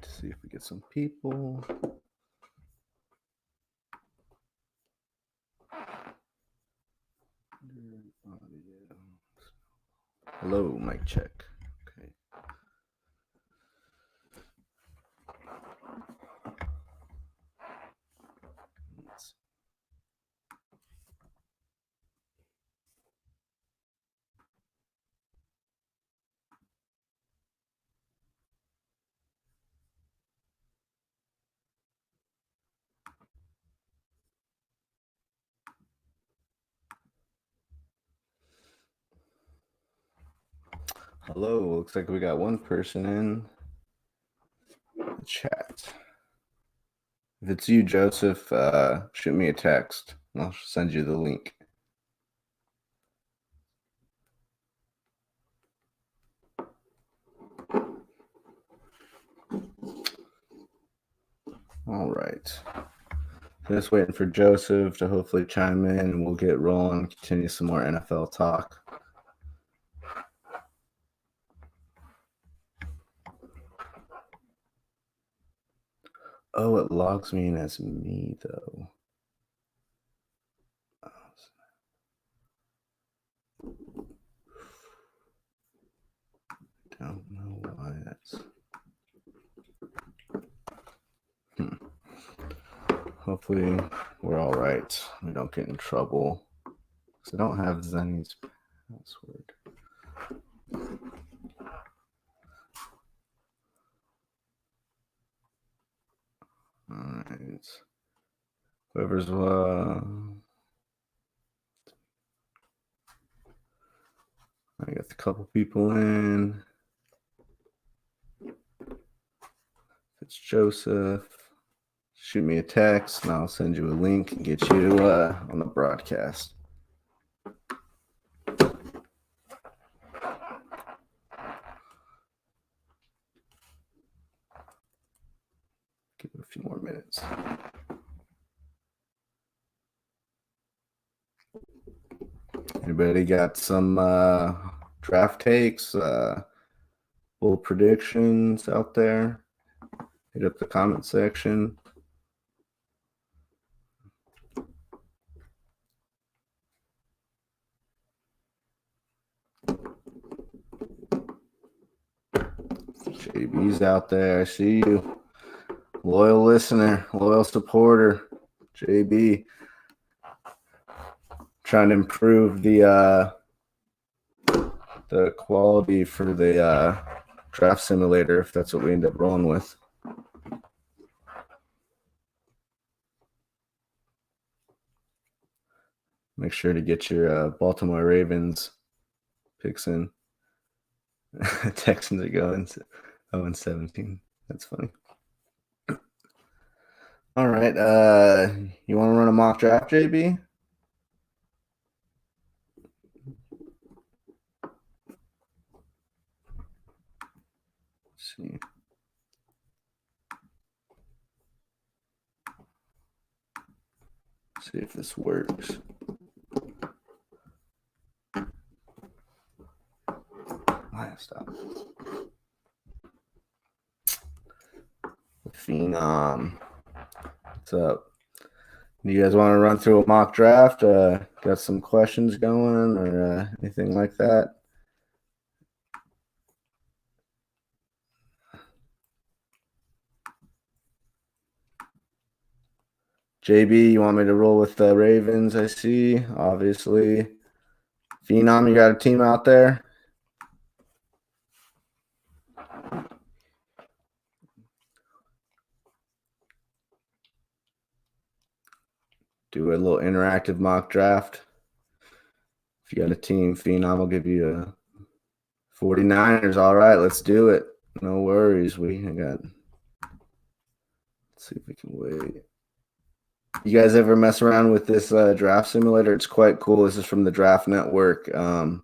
wait to see if we get some people. Hello, mic check. Okay. Hello, looks like we got one person in the chat. If it's you, Joseph, shoot me a text and I'll send you the link. All right. Just waiting for Joseph to hopefully chime in and we'll get rolling, continue some more NFL talk. Oh, it logs me in as me, though. Don't know why that's... Hopefully we're all right. We don't get in trouble. Because I don't have Zennie's password. All right. Whoever's... I got a couple people in. It's Joseph. Shoot me a text and I'll send you a link and get you on the broadcast. Give it a few more minutes. Anybody got some draft takes, full predictions out there? Hit up the comment section. JB's out there. I see you. Loyal listener, loyal supporter. JB. Trying to improve the quality for the draft simulator, if that's what we end up rolling with. Make sure to get your Baltimore Ravens picks in. Texans are going 0-17. That's funny. All right. You want to run a mock draft, JB? Let's see. See if this works. Stop. Phenom. What's up? Do you guys want to run through a mock draft? Got some questions going or anything like that? JB, you want me to roll with the Ravens? I see, obviously. Phenom, you got a team out there? Do a little interactive mock draft. If you got a team, Phenom will give you a 49ers. All right, let's do it. No worries. Let's see if we can wait. You guys ever mess around with this draft simulator? It's quite cool. This is from the Draft Network. It's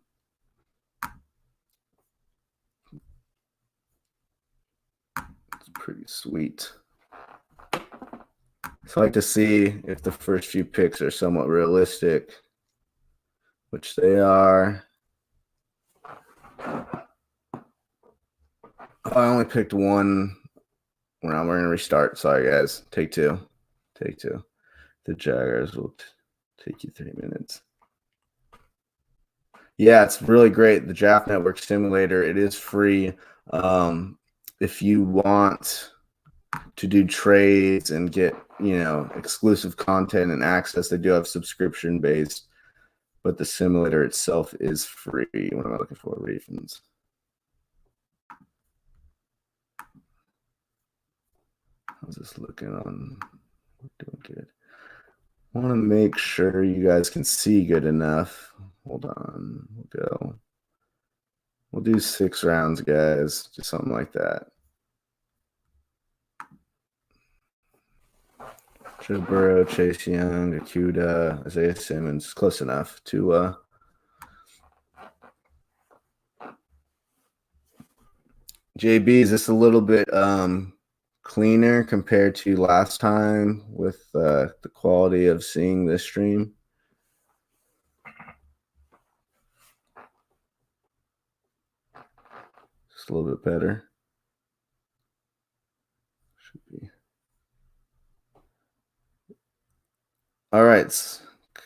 pretty sweet. So I like to see if the first few picks are somewhat realistic, which they are. I only picked one We're going to restart. Sorry, guys. Take two. Take two. The Jaguars will take you 3 minutes. Yeah, it's really great. The Draft Network Simulator, it is free. If you want to do trades and get, exclusive content and access, they do have subscription-based, but the simulator itself is free. What am I looking for? Refunds. How's this looking on? We're doing good. I want to make sure you guys can see good enough. Hold on. We'll go. We'll do 6 rounds, guys. Just something like that. Joe Burrow, Chase Young, Akuda, Isaiah Simmons. Close enough to JB, is this a little bit cleaner compared to last time with the quality of seeing this stream? Just a little bit better. Should be. All right,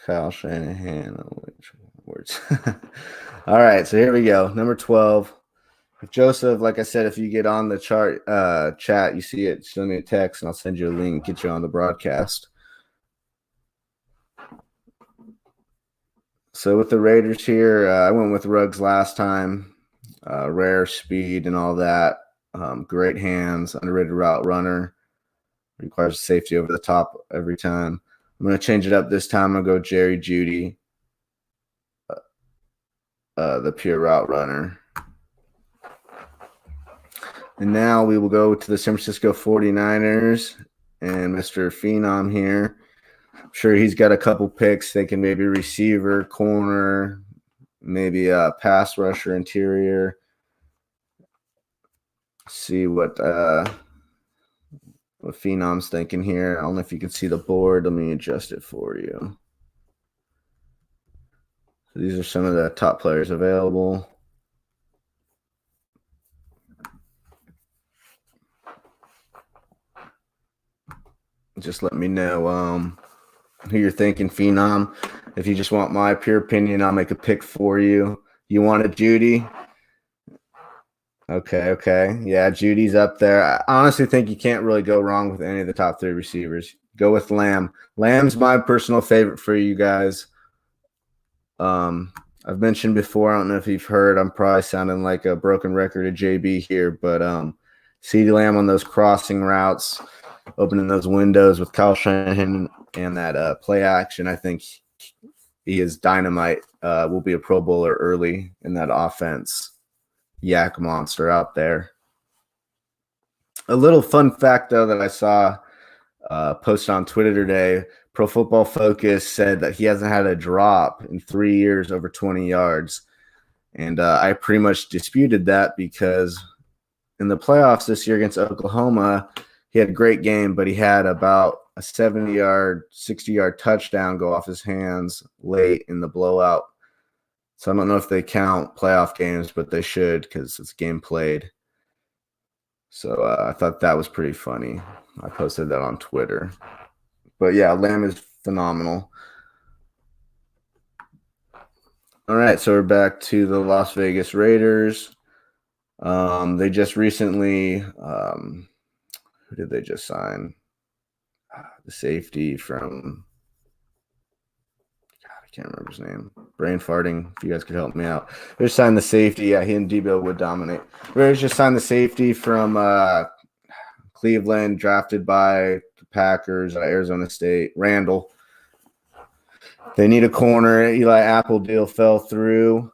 Kyle Shanahan. Which words? All right, so here we go. Number 12. If Joseph, like I said, if you get on the chat, you see it, send me a text, and I'll send you a link, get you on the broadcast. So with the Raiders here, I went with Ruggs last time. Rare speed and all that. Great hands, underrated route runner. Requires safety over the top every time. I'm going to change it up this time. I'm going to go Jerry Jeudy, the pure route runner. And now we will go to the San Francisco 49ers and Mr. Phenom here. I'm sure he's got a couple picks. They can maybe receiver, corner, maybe a pass rusher, interior. See what Phenom's thinking here. I don't know if you can see the board. Let me adjust it for you. So these are some of the top players available. Just let me know who you're thinking, Phenom. If you just want my pure opinion, I'll make a pick for you. You want a Jeudy? Okay. Yeah, Judy's up there. I honestly think you can't really go wrong with any of the top 3 receivers. Go with Lamb. Lamb's my personal favorite for you guys. I've mentioned before, I don't know if you've heard, I'm probably sounding like a broken record of JB here, but CeeDee Lamb on those crossing routes, opening those windows with Kyle Shanahan and that play action, I think he is dynamite. Will be a Pro Bowler early in that offense. Yak monster out there. A little fun fact, though, that I saw posted on Twitter today, Pro Football Focus said that he hasn't had a drop in 3 years over 20 yards. And I pretty much disputed that because in the playoffs this year against Oklahoma, he had a great game, but he had about a 70-yard, 60-yard touchdown go off his hands late in the blowout. So I don't know if they count playoff games, but they should because it's a game played. So I thought that was pretty funny. I posted that on Twitter. But, yeah, Lamb is phenomenal. All right, so we're back to the Las Vegas Raiders. They just recently who did they just sign? The safety from – I can't remember his name. Brain farting. If you guys could help me out. They just signed the safety. Yeah, he and Debo would dominate. Raiders just signed the safety from Cleveland, drafted by the Packers, Arizona State. Randall. They need a corner. Eli Apple deal fell through.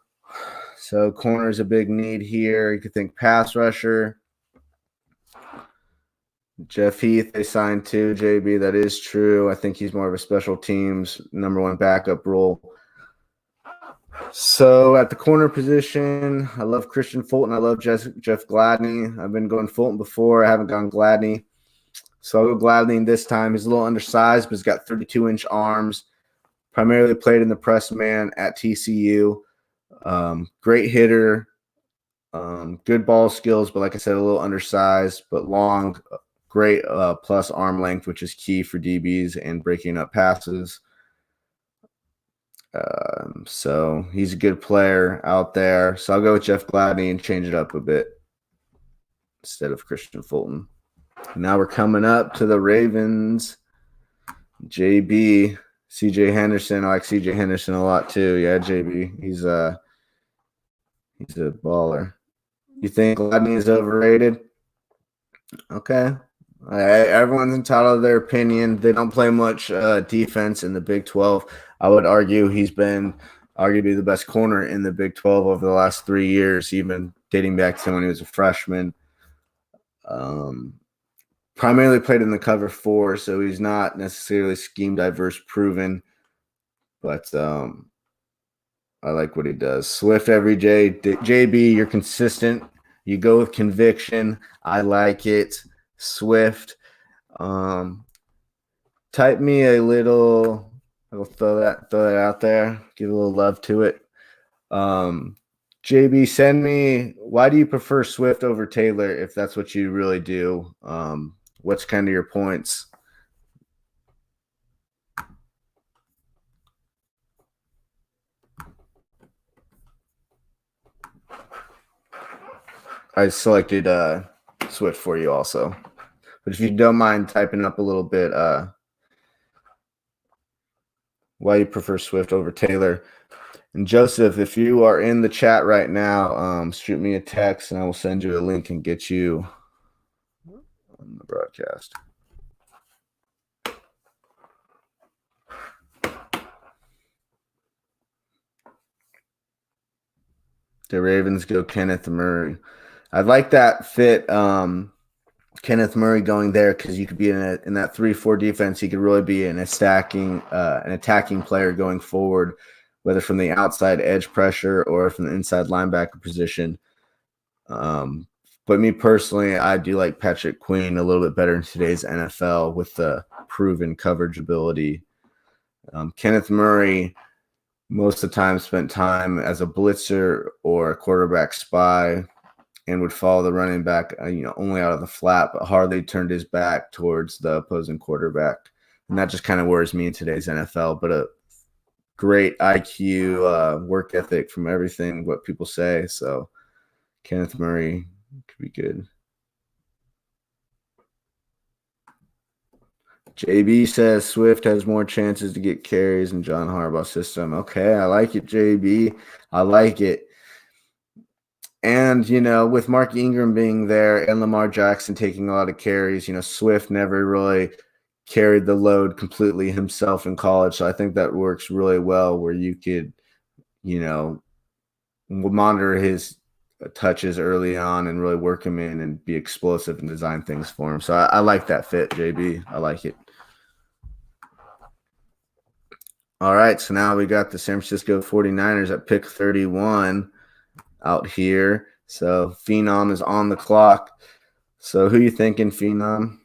So corner is a big need here. You could think pass rusher. Jeff Heath, they signed too, JB. That is true. I think he's more of a special teams #1 backup role. So at the corner position, I love Christian Fulton. I love Jeff Gladney. I've been going Fulton before. I haven't gone Gladney. So I'll go Gladney this time. He's a little undersized, but he's got 32-inch arms. Primarily played in the press man at TCU. Great hitter. Good ball skills, but like I said, a little undersized, but long. great plus arm length, which is key for DBs and breaking up passes. So he's a good player out there. So I'll go with Jeff Gladney and change it up a bit instead of Christian Fulton. Now we're coming up to the Ravens. JB, CJ Henderson. I like CJ Henderson a lot too. Yeah, JB. He's a baller. You think Gladney is overrated? Okay. Everyone's entitled to their opinion. They don't play much defense in the Big 12. I would argue he's been arguably the best corner in the Big 12 over the last 3 years, even dating back to when he was a freshman. Primarily played in the cover 4, so he's not necessarily scheme diverse proven, but I like what he does. Swift every day. JB, you're consistent. You go with conviction. I like it. Swift. Type me a little. I'll throw that out there. Give a little love to it. JB, send me. Why do you prefer Swift over Taylor? If that's what you really do, what's kind of your points? I selected Swift for you also, but if you don't mind typing up a little bit, why you prefer Swift over Taylor. And Joseph, if you are in the chat right now, shoot me a text and I will send you a link and get you on the broadcast. The Ravens go Kenneth Murray. I like that fit. Kenneth Murray going there because you could be in that 3-4 defense. He could really be an attacking player going forward, whether from the outside edge pressure or from the inside linebacker position. But me personally, I do like Patrick Queen a little bit better in today's NFL with the proven coverage ability. Kenneth Murray most of the time spent time as a blitzer or a quarterback spy and would follow the running back, only out of the flat, but hardly turned his back towards the opposing quarterback. And that just kind of worries me in today's NFL, but a great IQ, work ethic from everything, what people say. So Kenneth Murray could be good. JB says Swift has more chances to get carries in John Harbaugh's system. Okay, I like it, JB. I like it. And, with Mark Ingram being there and Lamar Jackson taking a lot of carries, Swift never really carried the load completely himself in college. So I think that works really well where you could, monitor his touches early on and really work him in and be explosive and design things for him. So I like that fit, JB. I like it. All right, so now we got the San Francisco 49ers at pick 31 out here. So Phenom is on the clock. So who you thinking, Phenom?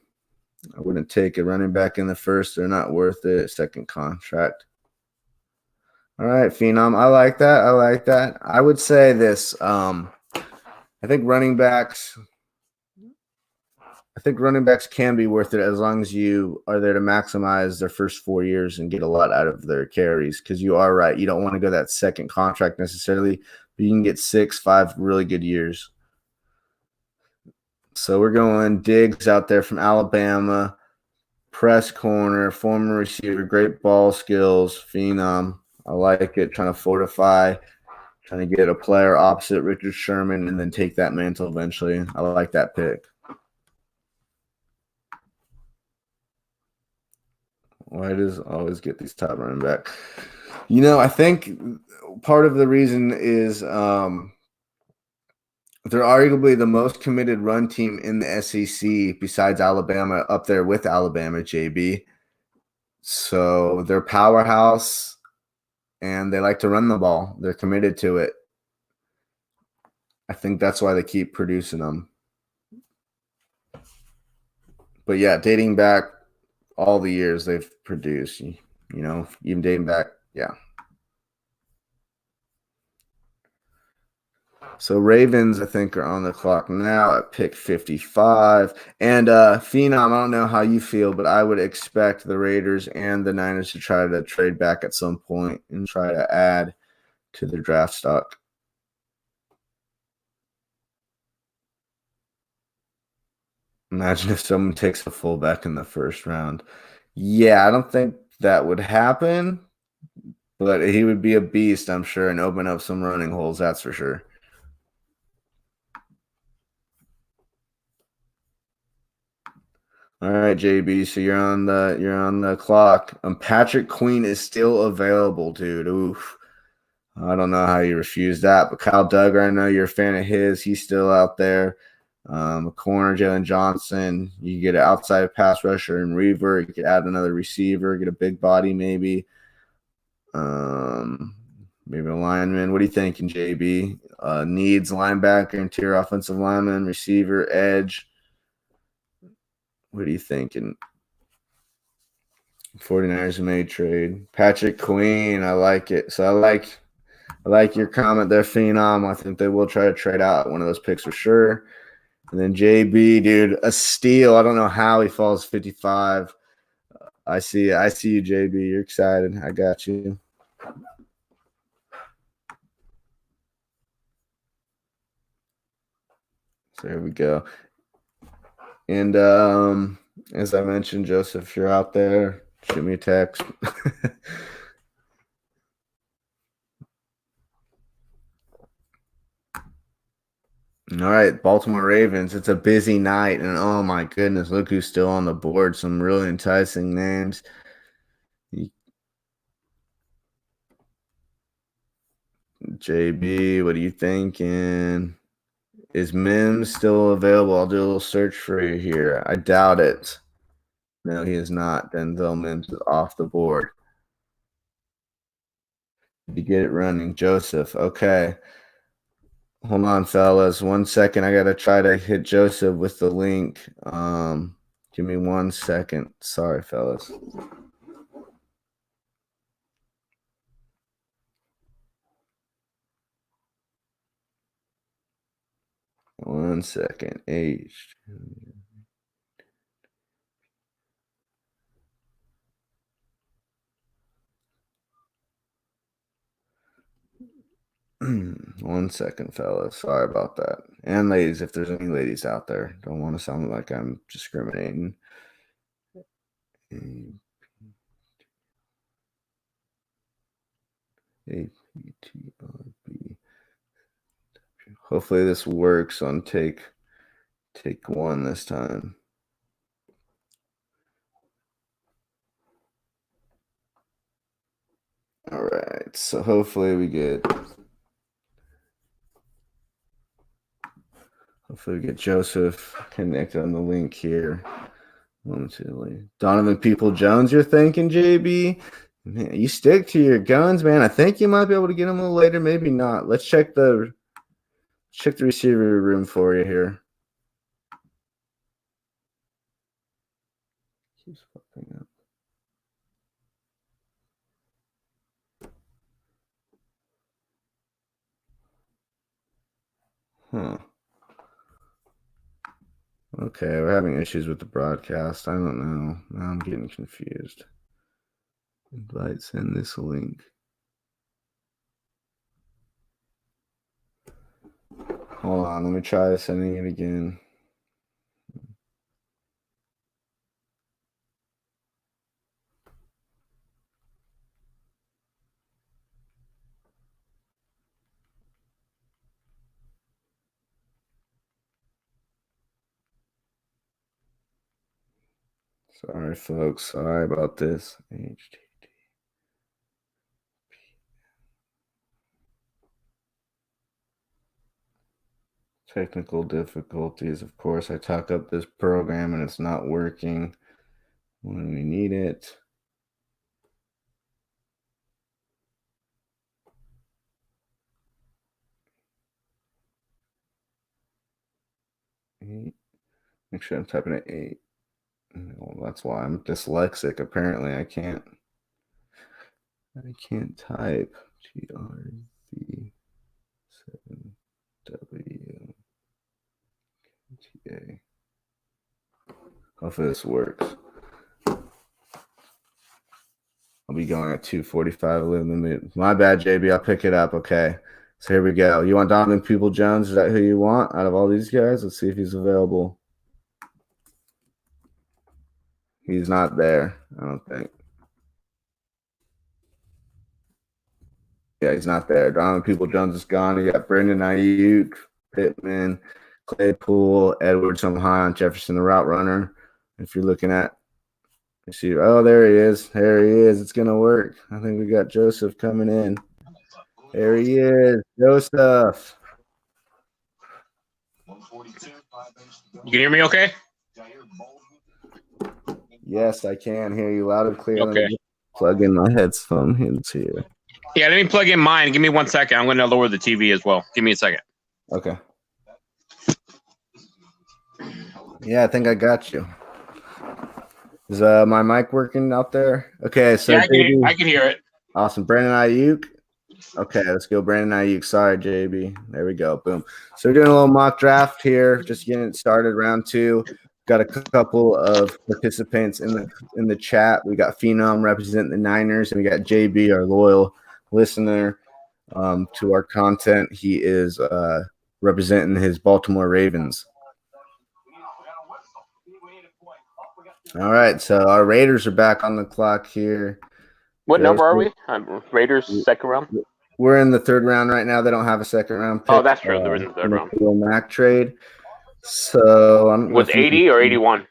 I wouldn't take a running back in the first. They're not worth it. Second contract. All right, Phenom. I like that. I would say this. I think running backs can be worth it as long as you are there to maximize their first 4 years and get a lot out of their carries. Because you are right. You don't want to go that second contract necessarily, but you can get 6-5 really good years. So we're going Diggs out there from Alabama, press corner, former receiver, great ball skills, Phenom. I like it, trying to fortify, trying to get a player opposite Richard Sherman and then take that mantle eventually. I like that pick. Why does always get these top running back? I think part of the reason is they're arguably the most committed run team in the SEC besides Alabama, up there with Alabama, JB. So they're powerhouse, and they like to run the ball. They're committed to it. I think that's why they keep producing them. But, yeah, dating back all the years they've produced, even dating back, yeah. So Ravens, I think, are on the clock now at pick 55. And Phenom, I don't know how you feel, but I would expect the Raiders and the Niners to try to trade back at some point and try to add to their draft stock. Imagine if someone takes a fullback in the first round. Yeah, I don't think that would happen, but he would be a beast, I'm sure, and open up some running holes, that's for sure. All right, JB. So you're on the clock. Patrick Queen is still available, dude. Oof. I don't know how you refuse that, but Kyle Duggar, I know you're a fan of his. He's still out there. A corner, Jalen Johnson. You get an outside pass rusher and Reaver. You could add another receiver, get a big body maybe. Maybe a lineman. What are you thinking, JB? Needs linebacker, interior offensive lineman, receiver, edge. What are you thinking? 49ers may trade. Patrick Queen, I like it. So I like your comment there, Phenom. I think they will try to trade out one of those picks for sure. And then JB, dude, a steal. I don't know how he falls 55. I see you, JB. You're excited. I got you. So here we go. And as I mentioned, Joseph, if you're out there, shoot me a text. All right, Baltimore Ravens. It's a busy night, and oh my goodness, look who's still on the board. Some really enticing names. JB, what are you thinking? Is Mims still available? I'll do a little search for you here. I doubt it. No, he is not. Denzel Mims is off the board. Did you get it running? Joseph. Okay. Hold on, fellas. 1 second. I gotta try to hit Joseph with the link. Give me 1 second. Sorry, fellas. One second. Age. One second, fellas. Sorry about that. And ladies, if there's any ladies out there, don't want to sound like I'm discriminating. APTRB. Hopefully this works on take one this time. All right, so hopefully we get Joseph connected on the link here. Donovan People-Jones, you're thinking, JB? Man, you stick to your guns, man. I think you might be able to get him a little later, maybe not. Let's check the receiver room for you here. Keeps fucking up. Huh. Okay, we're having issues with the broadcast. I don't know. Now I'm getting confused. Invite, send this link. Hold on, let me try sending it again. Sorry, folks. Sorry about this. HTTP. Technical difficulties. Of course, I talk up this program and it's not working when we need it. Eight. Make sure I'm typing it 8. Well, that's why I'm dyslexic. Apparently, I can't type. TRV 7. WTA. Hopefully this works. I'll be going at 2:45. My bad, JB. I'll pick it up. Okay. So here we go. You want Donovan Peoples-Jones? Is that who you want out of all these guys? Let's see if he's available. He's not there, I don't think. Yeah, he's not there. Donovan Peoples-Jones is gone. You got Brandon Ayuk, Pittman, Claypool, Edwards. I'm high on Jefferson, the route runner. If you're looking at, you see, oh, there he is. There he is. It's going to work. I think we got Joseph coming in. There he is. Joseph. You can hear me okay? Yes, I can hear you loud and clear. Okay. Let me plug in my headphones here. Yeah, let me plug in mine. Give me 1 second. I'm going to lower the TV as well. Give me a second. Okay. Yeah, I think I got you. Is my mic working out there? Okay, so yeah, I can hear it. Awesome. Brandon Ayuk. Okay, let's go Brandon Ayuk. Sorry, JB. There we go. Boom. So we're doing a little mock draft here, just getting it started, round 2. Got a couple of participants in the chat. We got Phenom representing the Niners, and we got JB, our loyal listener to our content. He is representing his Baltimore Ravens. All right, so our Raiders are back on the clock here. What number are we? Raiders, second round? We're in the 3rd round right now. They don't have a 2nd round pick. Oh, that's true. They're in the 3rd round. Mac trade. So was 80 or 81?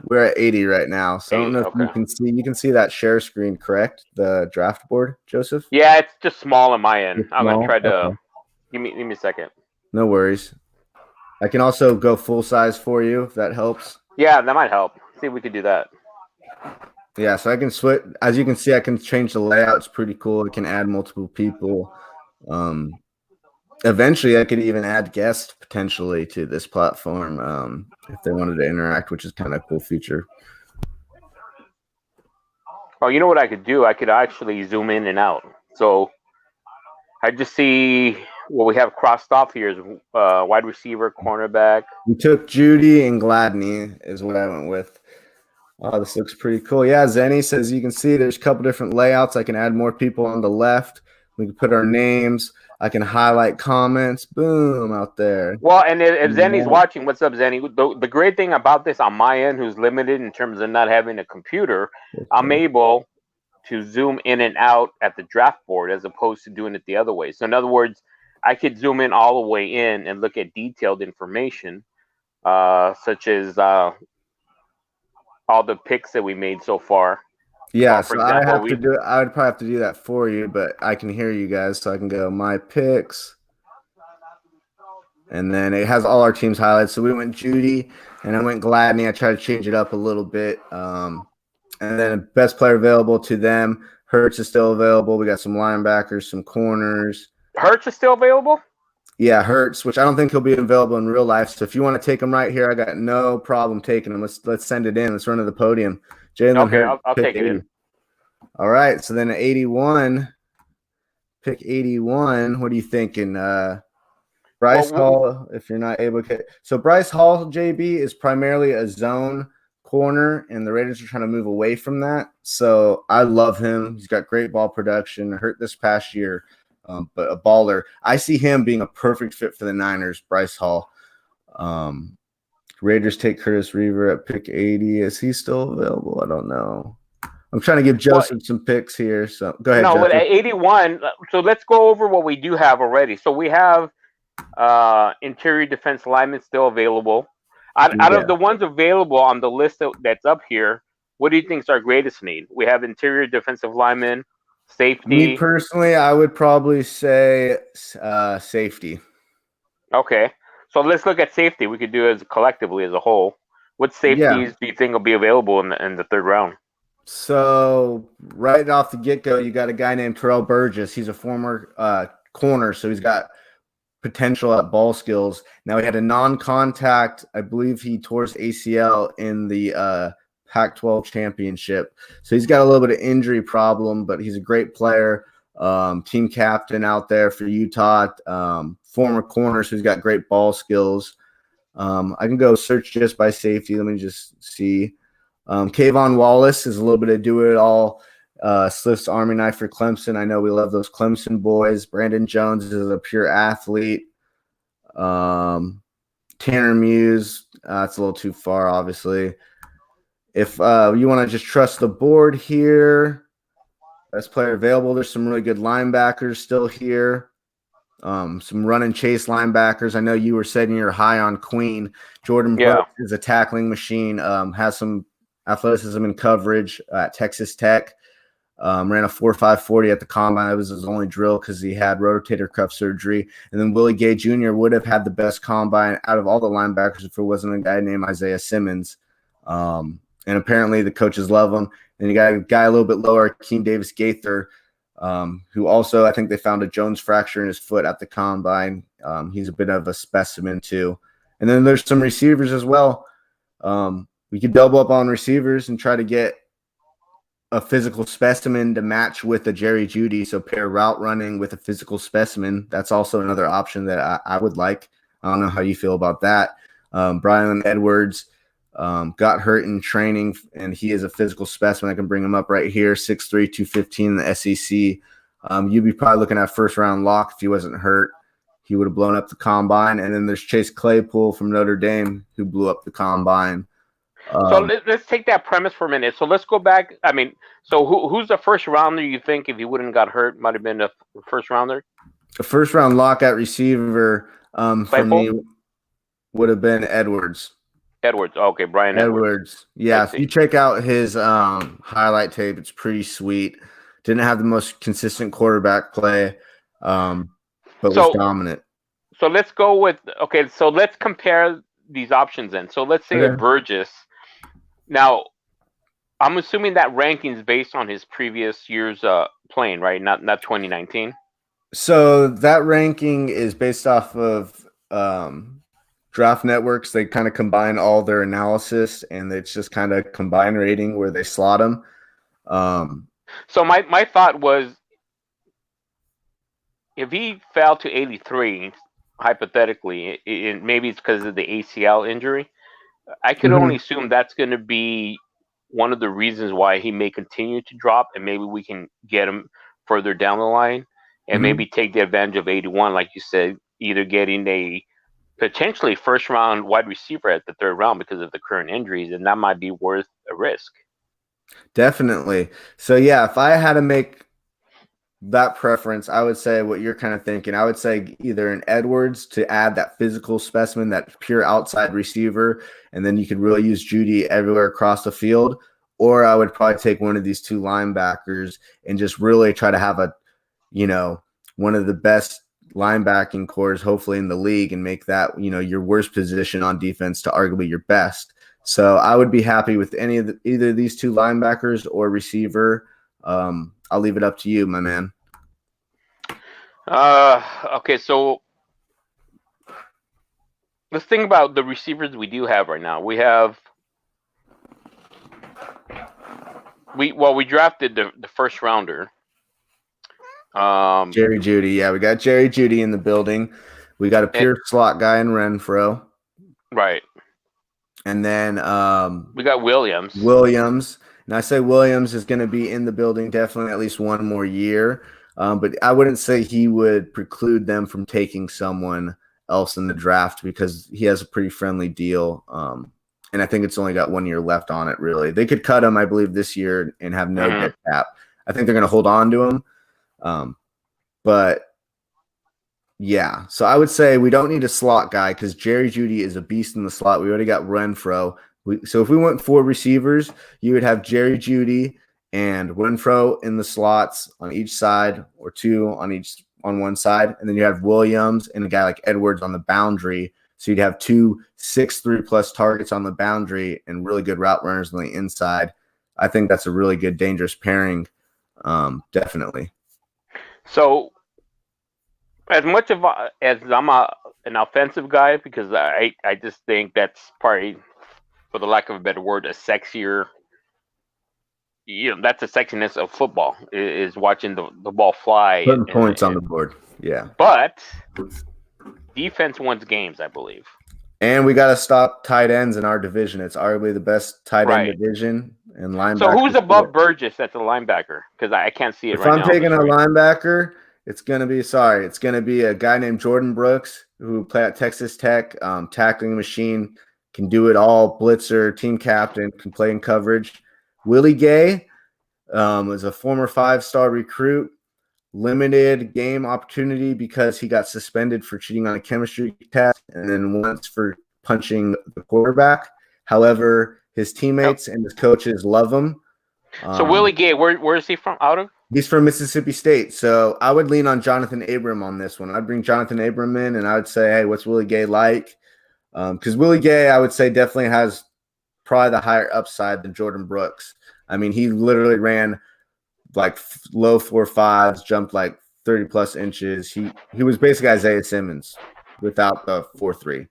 We're at 80 right now. So 80, I don't know if you can see. You can see that share screen, correct? The draft board, Joseph. Yeah, it's just small on my end. I'm gonna try to give me a second. No worries. I can also go full size for you if that helps. Yeah, that might help. See if we could do that. Yeah, so I can switch. As you can see, I can change the layout. It's pretty cool. I can add multiple people. Eventually, I could even add guests potentially to this platform if they wanted to interact, which is kind of a cool feature. Oh, you know what I could do? I could actually zoom in and out. So I just see what we have crossed off here is wide receiver, cornerback. We took Judy and Gladney is what I went with. Oh, this looks pretty cool. Yeah, Zennie says you can see there's a couple different layouts. I can add more people on the left. We can put our names. I can highlight comments. Boom, out there. Well, and if Zennie's watching, what's up, Zennie? The great thing about this on my end, who's limited in terms of not having a computer, I'm able to zoom in and out at the draft board as opposed to doing it the other way. So in other words, I could zoom in all the way in and look at detailed information, such as all the picks that we made so far. Yeah, so example, I would probably have to do that for you, but I can hear you guys, so I can go my picks. And then it has all our teams highlighted. So we went Judy and I went Gladney. I tried to change it up a little bit. And then best player available to them. Hurts is still available. We got some linebackers, some corners. Hurts is still available? Yeah, Hurts, which I don't think he'll be available in real life. So if you want to take him right here, I got no problem taking him. Let's send it in. Let's run to the podium. Jalen okay, Hurts, I'll take it in. All right, so then at 81, pick 81. What are you thinking? Bryce Hall, if you're not able to. So Bryce Hall, JB, is primarily a zone corner, and the Raiders are trying to move away from that. So I love him. He's got great ball production. Hurt this past year. But a baller. I see him being a perfect fit for the Niners, Bryce Hall. Raiders take Curtis Reaver at pick 80. Is he still available? I don't know. I'm trying to give Joseph some picks here. So go ahead. No, Joseph. but at 81, so let's go over what we do have already. So we have interior defense linemen still available. Out of the ones available on the list that's up here, what do you think is our greatest need? We have interior defensive linemen. Safety. Me personally, I would probably say safety. Okay, so let's look at safety. We could do it collectively as a whole. What safeties do you think will be available in the 3rd round? So right off the get-go, you got a guy named Terrell Burgess. He's a former corner, so he's got potential at ball skills. Now he had a non-contact. I believe he tore his ACL in the Pac-12 championship. So he's got a little bit of injury problem, but he's a great player. team captain out there for Utah, former corners who's got great ball skills. I can go search just by safety. Let me just see. Kayvon Wallace is a little bit of do-it-all. Swift's Army knife for Clemson. I know we love those Clemson boys. Brandon Jones is a pure athlete. Tanner Muse, that's a little too far, obviously. If you want to just trust the board here, best player available. There's some really good linebackers still here. Some run and chase linebackers. I know you were setting your high on Queen. Jordan Brooks is a tackling machine. Has some athleticism and coverage at Texas Tech. Ran a 4.540 at the combine. It was his only drill because he had rotator cuff surgery. And then Willie Gay Jr. would have had the best combine out of all the linebackers if it wasn't a guy named Isaiah Simmons. And apparently the coaches love him. And you got a guy a little bit lower, Keem Davis Gaither, who also I think they found a Jones fracture in his foot at the combine. He's a bit of a specimen too. And then there's some receivers as well. We could double up on receivers and try to get a physical specimen to match with a Jerry Jeudy. So pair route running with a physical specimen. That's also another option that I would like. I don't know how you feel about that. Brian Edwards got hurt in training, and he is a physical specimen. I can bring him up right here, 6'3", 215 in the SEC. You'd be probably looking at first-round lock if he wasn't hurt. He would have blown up the combine. And then there's Chase Claypool from Notre Dame who blew up the combine. So let's take that premise for a minute. So let's go back. I mean, so who's the first rounder you think, if he wouldn't got hurt, might have been the first rounder? The first-round lock at receiver for me would have been Edwards. Edwards. Okay, Brian Edwards. Yeah, if you check out his highlight tape, it's pretty sweet. Didn't have the most consistent quarterback play, but was dominant. So let's go with so let's compare these options then. So let's say Burgess. Now, I'm assuming that ranking is based on his previous year's playing, right? Not 2019. So that ranking is based off of Draft Networks. They kind of combine all their analysis, and it's just kind of combined rating where they slot them. So my thought was, if he fell to 83, hypothetically, maybe it's because of the ACL injury, I could only assume that's going to be one of the reasons why he may continue to drop, and maybe we can get him further down the line and maybe take the advantage of 81, like you said, either getting a potentially first-round wide receiver at the third round because of the current injuries, and that might be worth a risk. Definitely. So, yeah, if I had to make that preference, I would say what you're kind of thinking. I would say either an Edwards to add that physical specimen, that pure outside receiver, and then you could really use Jeudy everywhere across the field. Or I would probably take one of these two linebackers and just really try to have one of the best linebacking cores, hopefully in the league, and make that, your worst position on defense to arguably your best. So I would be happy with either of these two linebackers or receiver. I'll leave it up to you, my man. Okay, so let's think about the receivers we do have right now. We drafted the first rounder. Jerry Jeudy. Yeah, we got Jerry Jeudy in the building. We got a pure slot guy in Renfro. Right. And then we got Williams. And I say Williams is going to be in the building definitely at least one more year. But I wouldn't say he would preclude them from taking someone else in the draft because he has a pretty friendly deal. And I think it's only got 1 year left on it, really. They could cut him, I believe, this year and have no dead cap. I think they're going to hold on to him. But, yeah. So I would say we don't need a slot guy because Jerry Jeudy is a beast in the slot. We already got Renfro. So if we went 4 receivers, you would have Jerry Jeudy and Renfro in the slots on each side, or 2 on one side, and then you have Williams and a guy like Edwards on the boundary. So you'd have 2 6'3+ targets on the boundary and really good route runners on the inside. I think that's a really good, dangerous pairing, definitely. So as much as I'm an offensive guy, because I just think that's probably, for the lack of a better word, a sexier that's the sexiness of football is watching the ball fly. Putting points on the board. Yeah. But defense wins games, I believe. And we got to stop tight ends in our division. It's arguably the best tight end division and linebacker. So who's above Burgess that's a linebacker? Because I can't see it right now. If I'm taking a linebacker, it's going to be a guy named Jordan Brooks who played at Texas Tech, tackling machine, can do it all, blitzer, team captain, can play in coverage. Willie Gay is a former 5-star recruit, limited game opportunity because he got suspended for cheating on a chemistry test and then once for punching the quarterback. However, his teammates and his coaches love him. So Willie Gay, where is he from? Out of? He's from Mississippi State. So I would lean on Jonathan Abram on this one. I'd bring Jonathan Abram in and I would say, hey, what's Willie Gay like? Because Willie Gay, I would say, definitely has probably the higher upside than Jordan Brooks. I mean, he literally ran like low 4.5s, jumped like 30+ inches. He was basically Isaiah Simmons without the 4.3.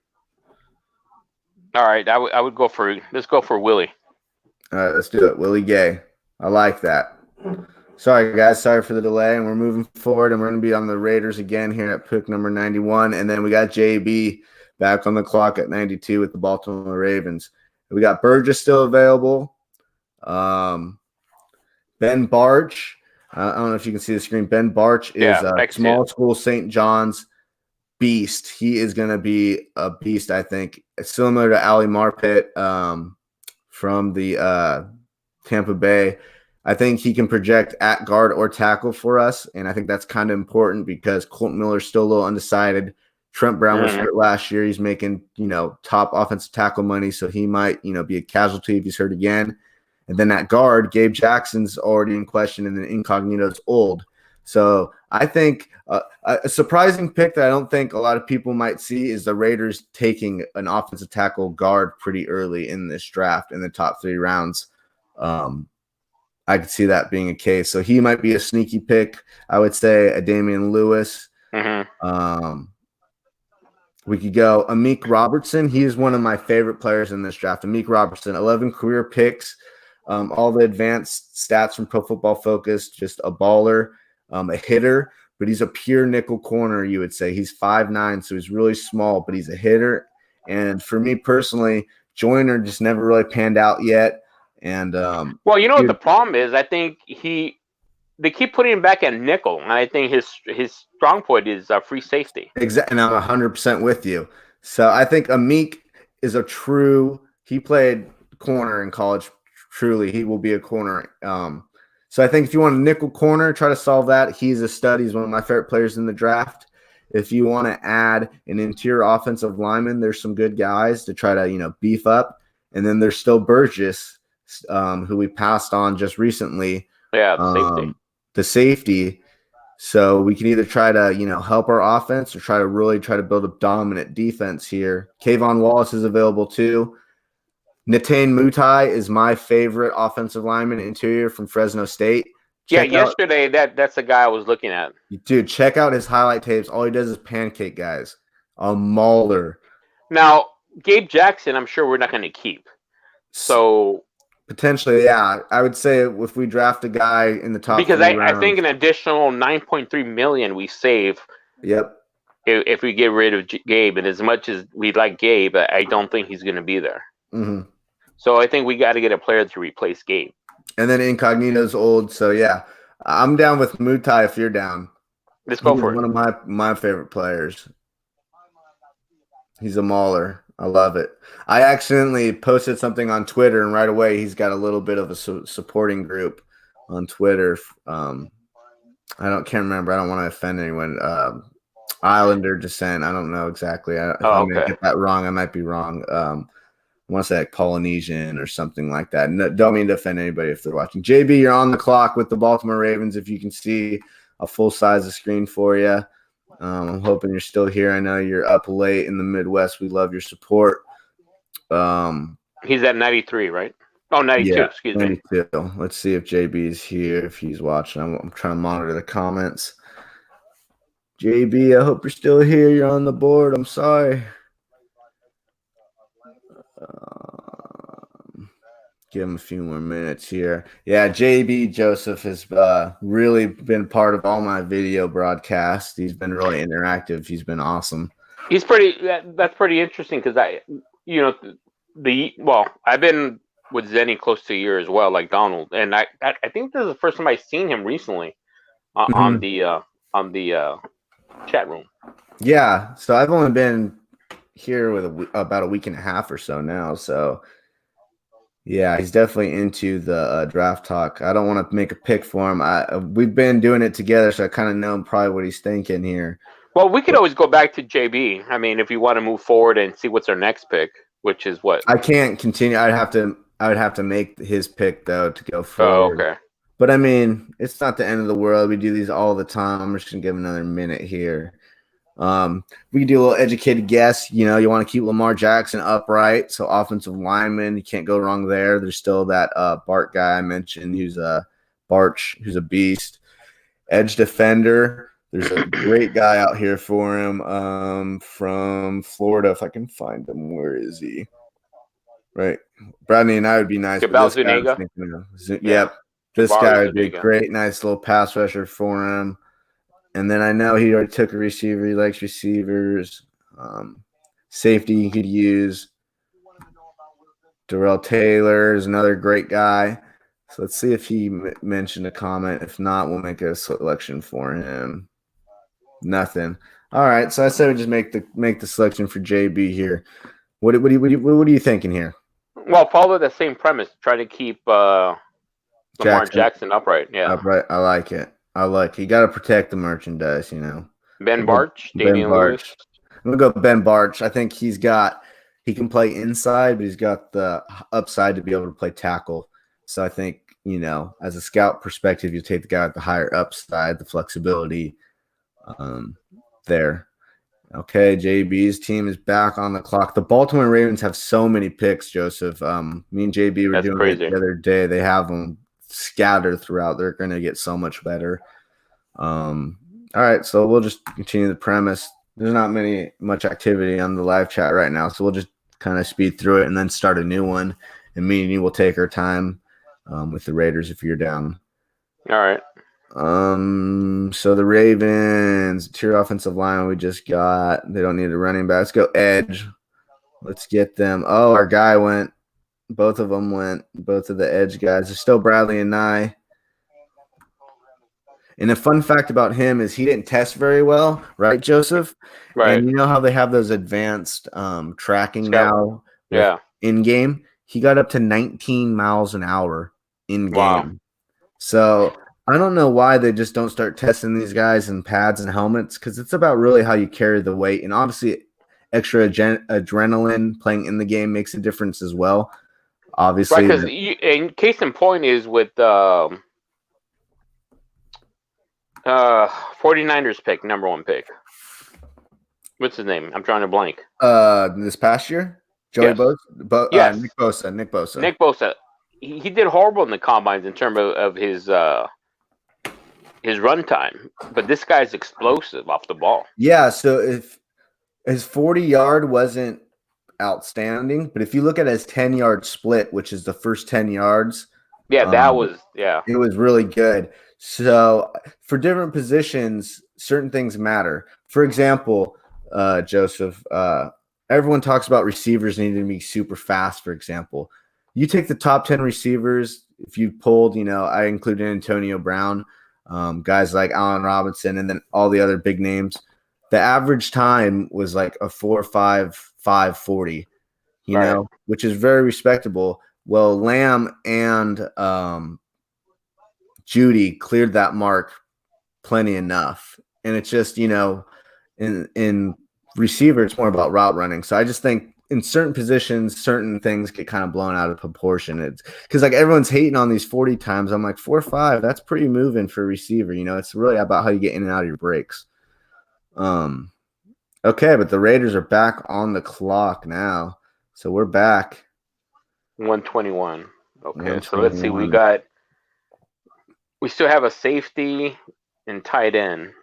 All right, let's go for Willie. All right, let's do it. Willie Gay. I like that. Sorry, guys. Sorry for the delay. And we're moving forward, and we're going to be on the Raiders again here at pick number 91. And then we got JB back on the clock at 92 with the Baltimore Ravens. We got Burgess still available. Ben Barch. I don't know if you can see the screen. Ben Barch is a small school St. John's beast. He is going to be a beast, I think. It's similar to Ali Marpet from the Tampa Bay. I think he can project at guard or tackle for us, and I think that's kind of important because Colton Miller's still a little undecided. Trent Brown was hurt last year. He's making, top offensive tackle money, so he might, be a casualty if he's hurt again. And then at guard, Gabe Jackson's already in question, and then Incognito's old. So I think a surprising pick that I don't think a lot of people might see is the Raiders taking an offensive tackle guard pretty early in this draft in the top 3 rounds. I could see that being a case. So he might be a sneaky pick. I would say a Damian Lewis. We could go Amik Robertson. He is one of my favorite players in this draft. Amik Robertson, 11 career picks, all the advanced stats from Pro Football Focus, just a baller, a hitter, but he's a pure nickel corner, you would say. He's 5'9", so he's really small, but he's a hitter. And for me personally, Joyner just never really panned out yet. And well, you know what the problem is? I think they keep putting him back at nickel, and I think his strong point is free safety. Exactly, and I'm 100% with you. So I think Amik is he played corner in college. Truly, he will be a corner. So I think if you want a nickel corner, try to solve that. He's a stud. He's one of my favorite players in the draft. If you want to add an interior offensive lineman, there's some good guys to try to beef up. And then there's still Burgess, who we passed on just recently. Yeah, the safety. So we can either try to, help our offense or try to build a dominant defense here. Kayvon Wallace is available too. Netane Mutai is my favorite offensive lineman interior from Fresno State. Yesterday that's the guy I was looking at. Dude, check out his highlight tapes. All he does is pancake guys. A mauler. Now, Gabe Jackson, I'm sure we're not going to keep. So potentially, yeah. I would say if we draft a guy in the top because I think an additional $9.3 million we save. Yep. If we get rid of Gabe, and as much as we like Gabe, I don't think he's going to be there. Mm-hmm. So I think we got to get a player to replace Gabe. And then Incognito's old, so yeah, I'm down with Mutai if you're down. Let's go for it. One of my favorite players. He's a mauler. I love it. I accidentally posted something on Twitter, and right away he's got a little bit of a supporting group on Twitter. Can't remember. I don't want to offend anyone. Islander descent. I don't know exactly. If I'm going to get that wrong, I might be wrong. I want to say like Polynesian or something like that. No, don't mean to offend anybody if they're watching. JB, you're on the clock with the Baltimore Ravens. If you can see a full size of screen for you. I'm hoping you're still here. I know you're up late in the Midwest. We love your support. He's at 93, right? Oh, 92, yeah, excuse 92. Me. Let's see if JB's here, if he's watching. I'm trying to monitor the comments. JB, I hope you're still here. You're on the board. I'm sorry. give him a few more minutes here. Yeah, JB Joseph has really been part of all my video broadcasts. He's been really interactive. He's been awesome. He's pretty. That's pretty interesting because I've been with Zenny close to a year as well, like Donald, and I think this is the first time I've seen him recently on the chat room. Yeah, so I've only been here with about a week and a half or so now. So yeah, he's definitely into the draft talk. I don't want to make a pick for him. We've been doing it together, so I kind of know probably what he's thinking here. Well, we could always go back to JB. I mean, if you want to move forward and see what's our next pick, which is what? I can't continue. I would have to make his pick though to go forward. Oh, okay. But I mean, it's not the end of the world. We do these all the time. I'm just gonna give him another minute here. We can do a little educated guess. You know, you want to keep Lamar Jackson upright, so offensive lineman, you can't go wrong there. There's still that Bart guy I mentioned, who's a beast. Edge defender. There's a great guy out here for him from Florida. If I can find him, where is he? Right, Bradley and I would be nice. Yep, this guy would be a great, nice little pass rusher for him. And then I know he already took a receiver. He likes receivers. Safety he could use. Darrell Taylor is another great guy. So let's see if he mentioned a comment. If not, we'll make a selection for him. Nothing. All right. So I said we just make the selection for JB here. What are you thinking here? Well, follow the same premise. Try to keep Lamar Jackson upright. Yeah, upright. I like it. You got to protect the merchandise, you know. Ben Barch, Damian Lewis. I'm gonna go Ben Barch. I think he can play inside, but he's got the upside to be able to play tackle. So I think, you know, as a scout perspective, you take the guy with the higher upside, the flexibility there. Okay, JB's team is back on the clock. The Baltimore Ravens have so many picks, Joseph. Me and JB were doing it the other day. They have them scattered throughout. They're going to get so much better. All right, so we'll just continue the premise. There's not much activity on the live chat right now, so we'll just kind of speed through it and then start a new one. And me and you will take our time with the Raiders if you're down. All right. So the Ravens, tier offensive line we just got. They don't need a running back. Let's go edge. Let's get them. Oh, our guy went. Both of them went. Both of the edge guys. There's still Bradley and Nye. And the fun fact about him is he didn't test very well, right, Joseph? Right. And you know how they have those advanced tracking now? Yeah. In game, he got up to 19 miles an hour in game. Wow. So I don't know why they just don't start testing these guys in pads and helmets, because it's about really how you carry the weight. And obviously, extra adrenaline playing in the game makes a difference as well. Obviously, right, because in case in point is with 49ers pick, number 1 pick. What's his name? I'm trying to blank. This past year, Joey Bosa. Yes. Nick Bosa. Nick Bosa. He did horrible in the combines in terms of his run time, but this guy's explosive off the ball. Yeah. So if his 40-yard wasn't outstanding, but if you look at his 10-yard split, which is the first 10 yards, it was really good. So for different positions, certain things matter. For example, Joseph, everyone talks about receivers needing to be super fast. For example, you take the top 10 receivers. If you pulled, I included Antonio Brown, guys like Allen Robinson, and then all the other big names. The average time was like a 4.5540, which is very respectable. Well, Lamb and Judy cleared that mark plenty enough. And it's just, in receiver, it's more about route running. So I just think in certain positions, certain things get kind of blown out of proportion. It's because like everyone's hating on these 40 times. I'm like 4.5, that's pretty moving for a receiver. It's really about how you get in and out of your breaks. Okay, but the Raiders are back on the clock now. So we're back. 121. Okay, 121. So let's see. We still have a safety and tight end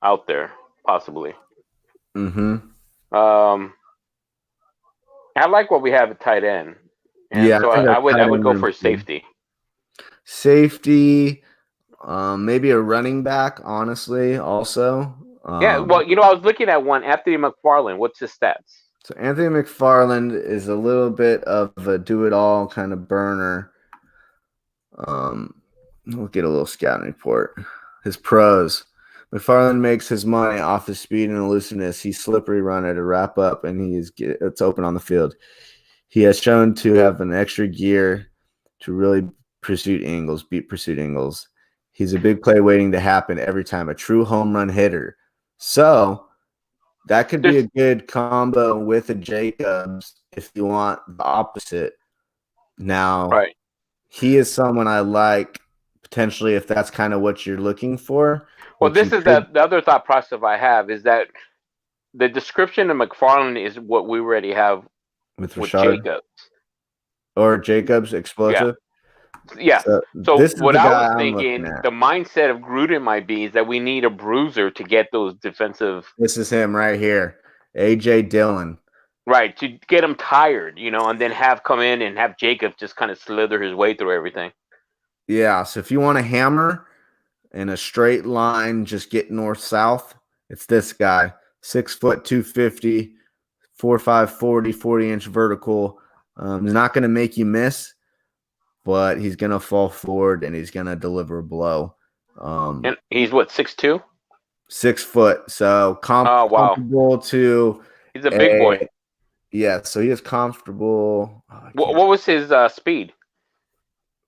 out there, possibly. Mm-hmm. I like what we have at tight end And Yeah, so I think I our would tight end go room's for good. safety. Safety, maybe a running back, honestly, also. Yeah, well, I was looking at one, Anthony McFarland. What's his stats? So Anthony McFarland is a little bit of a do-it-all kind of burner. We'll get a little scouting report. His pros. McFarland makes his money off his speed and elusiveness. He's slippery runner to wrap up, and it's open on the field. He has shown to have an extra gear to really beat pursuit angles. He's a big play waiting to happen every time, a true home run hitter. So that could be a good combo with a Jacobs if you want the opposite. Now, right. He is someone I like potentially if that's kind of what you're looking for. Well, this is the other thought process I have is that the description of McFarland is what we already have with Jacobs. Or Jacobs explosive. Yeah. So this is what the I guy was thinking, the mindset of Gruden might be is that we need a bruiser to get those defensive. This is him right here, AJ Dillon. Right, to get him tired, and then come in and have Jacob just kind of slither his way through everything. Yeah, so if you want a hammer in a straight line, just get north-south, it's this guy. 6 foot, 250, 4.5, 40-inch vertical. He's not going to make you miss, but he's going to fall forward and he's going to deliver a blow. And he's what, 6'2"? 6 foot. So comfortable to. He's a big boy. Yeah, so he is comfortable. What was his speed?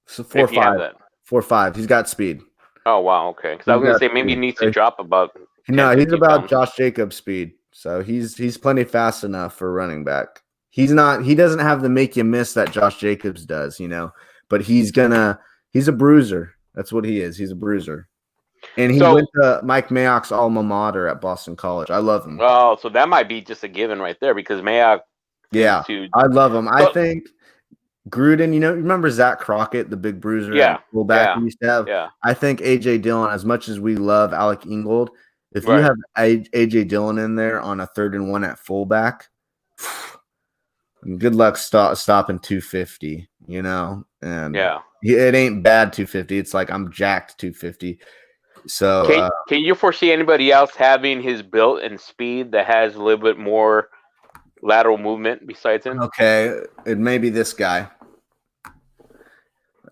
So 4.5. 4.5. He's got speed. Oh wow, okay. Because I was gonna say maybe he needs to drop about. No, he's about Josh Jacobs' speed. So he's plenty fast enough for running back. He doesn't have the make you miss that Josh Jacobs does, but he's a bruiser. That's what he is. He's a bruiser. And he went to Mike Mayock's alma mater at Boston College. I love him. Oh, so that might be just a given right there because Mayock. Yeah, I love him. I think Gruden, remember Zach Crockett, the big bruiser? Yeah. Fullback we used to have? Yeah. I think A.J. Dillon, as much as we love Alec Ingold, if you have A.J. Dillon in there on a 3rd and 1 at fullback, good luck stopping 250, And it ain't bad 250. It's like I'm jacked 250. So can you foresee anybody else having his build and speed that has a little bit more lateral movement besides him? Okay, it may be this guy.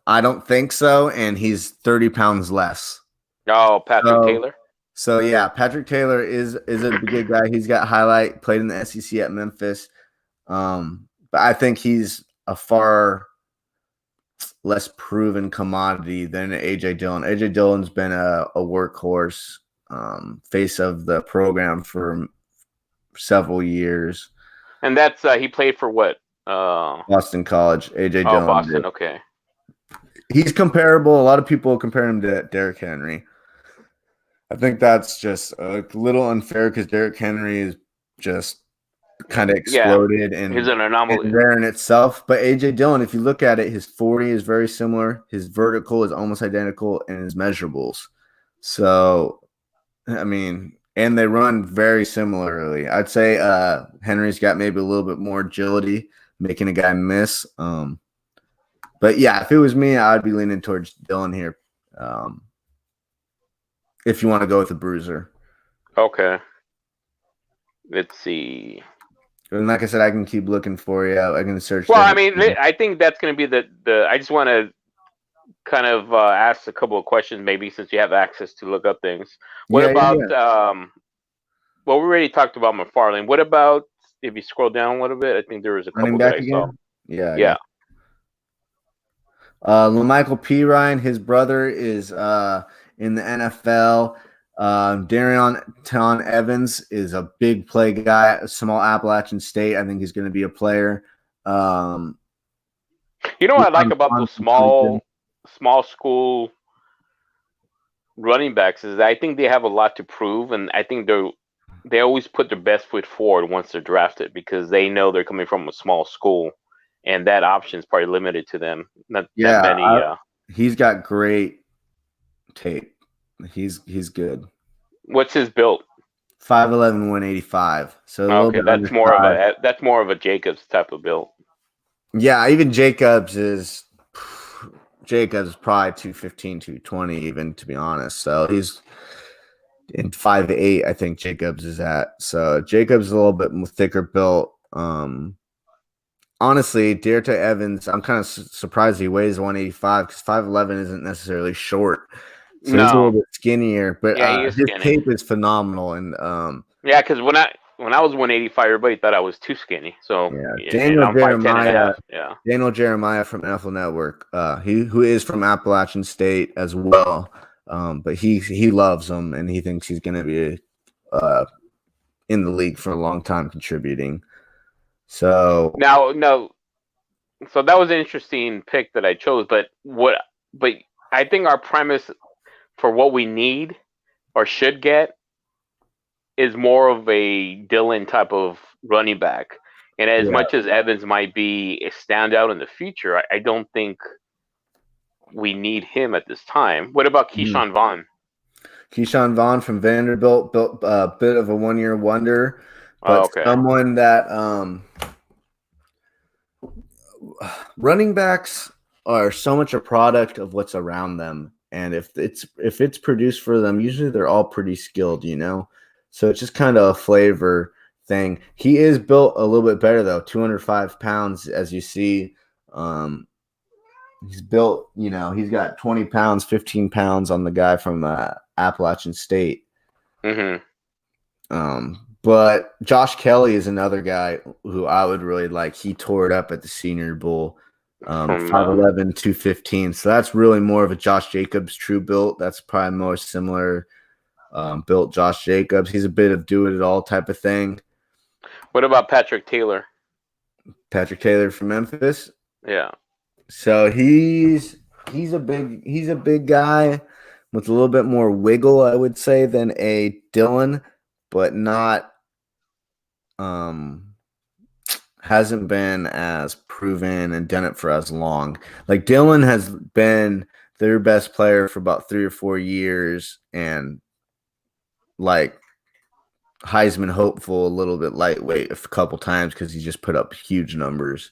I don't think so, and he's 30 pounds less. Oh, Patrick Taylor. So yeah, Patrick Taylor is a good guy. He's got highlight, played in the SEC at Memphis. But I think he's a far less proven commodity than AJ Dillon. AJ Dillon's been a workhorse, face of the program for several years. And that's he played for what? Boston College. AJ Dillon. Boston. Did. Okay. He's comparable. A lot of people compare him to Derrick Henry. I think that's just a little unfair because Derrick Henry is just kind of exploded and he's an anomaly there in itself. But AJ Dillon, if you look at it, his 40 is very similar. His vertical is almost identical, and his measurables. So, I mean, and they run very similarly. I'd say Henry's got maybe a little bit more agility, making a guy miss. But yeah, if it was me, I'd be leaning towards Dillon here. If you want to go with a bruiser. Okay. Let's see. And like I said, I can keep looking for you. I can search. Well, I mean, I think that's going to be the. I just want to kind of ask a couple of questions, maybe since you have access to look up things. What about? Well, we already talked about McFarland. What about if you scroll down a little bit? I think there was a couple that I saw. Yeah. LaMichael P. Ryan, his brother is in the NFL. Darrynton Evans is a big play guy, a small Appalachian State. I think he's going to be a player. You know what I like about those small school running backs is I think they have a lot to prove, and I think they always put their best foot forward once they're drafted because they know they're coming from a small school, and that option is probably limited to them. Not that many. He's got great tape. He's good. What's his build? 5'11", 185. So okay, that's more of a Jacobs type of build. Yeah, even Jacobs is probably 215, 220 even, to be honest. So he's in 5'8", I think Jacobs is at. So Jacobs is a little bit more thicker built. Honestly, Deontay Evans, I'm kind of surprised he weighs 185 because 5'11" isn't necessarily short. So he's a little bit skinnier, but yeah, he is his skinny. tape is phenomenal. And yeah, because when I was 185, everybody thought I was too skinny. So yeah, and I'm 5'10" and a half. Yeah, Daniel Jeremiah from NFL Network, who is from Appalachian State as well, but he loves him and he thinks he's going to be in the league for a long time contributing. So no, so that was an interesting pick that I chose. But I think our premise for what we need or should get is more of a Dillon type of running back. And as much as Evans might be a standout in the future, I don't think we need him at this time. What about Keyshawn Vaughn? Keyshawn Vaughn from Vanderbilt, built a bit of a one-year wonder, but someone that running backs are so much a product of what's around them. And if it's produced for them, usually they're all pretty skilled, you know? So it's just kind of a flavor thing. He is built a little bit better, though, 205 pounds, as you see. He's built, you know, he's got 20 pounds, 15 pounds on the guy from Appalachian State. But Josh Kelly is another guy who I would really like. He tore it up at the Senior Bowl. 5'11", 215. So that's really more of a Josh Jacobs true built. That's probably more similar built Josh Jacobs. He's a bit of do-it-all type of thing. What about Patrick Taylor? Patrick Taylor from Memphis? Yeah. So he's a big guy with a little bit more wiggle, I would say, than a Dillon, but not hasn't been as proven and done it for as long. Like Dillon has been their best player for about 3 or 4 years and like Heisman hopeful, a little bit lightweight a couple times because he just put up huge numbers.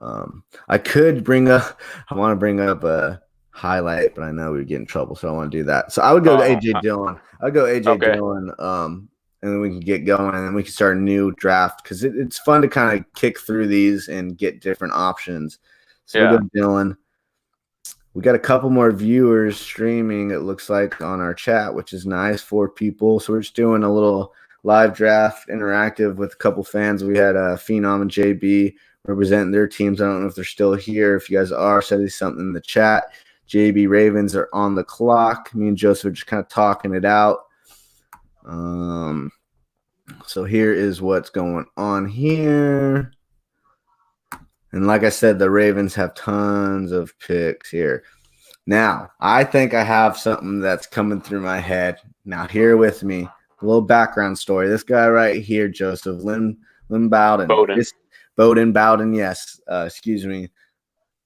I want to bring up a highlight, but I know we would get in trouble, so I want to do that. So I would go to AJ Dillon. I'd go AJ Dillon, and then we can get going, and then we can start a new draft because it's fun to kind of kick through these and get different options. So we go Dillon. We got a couple more viewers streaming, it looks like, on our chat, which is nice, 4 people. So we're just doing a little live draft interactive with a couple fans. We had Phenom and JB representing their teams. I don't know if they're still here. If you guys are, send something in the chat. JB Ravens are on the clock. Me and Joseph are just kind of talking it out. So here is what's going on here. And like I said, the Ravens have tons of picks here. Now, I think I have something that's coming through my head. Now, here with me, a little background story. This guy right here, Joseph, Lynn Bowden. Bowden, yes. Excuse me.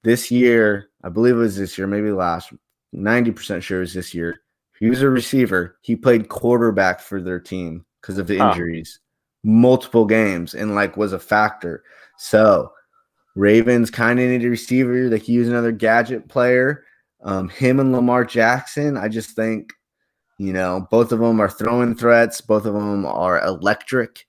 This year, I believe it was this year, maybe last, 90% sure it was this year. He was a receiver. He played quarterback for their team because of the injuries. Multiple games and was a factor. So Ravens kind of need a receiver. They could use another gadget player. Him and Lamar Jackson, I just think, both of them are throwing threats. Both of them are electric.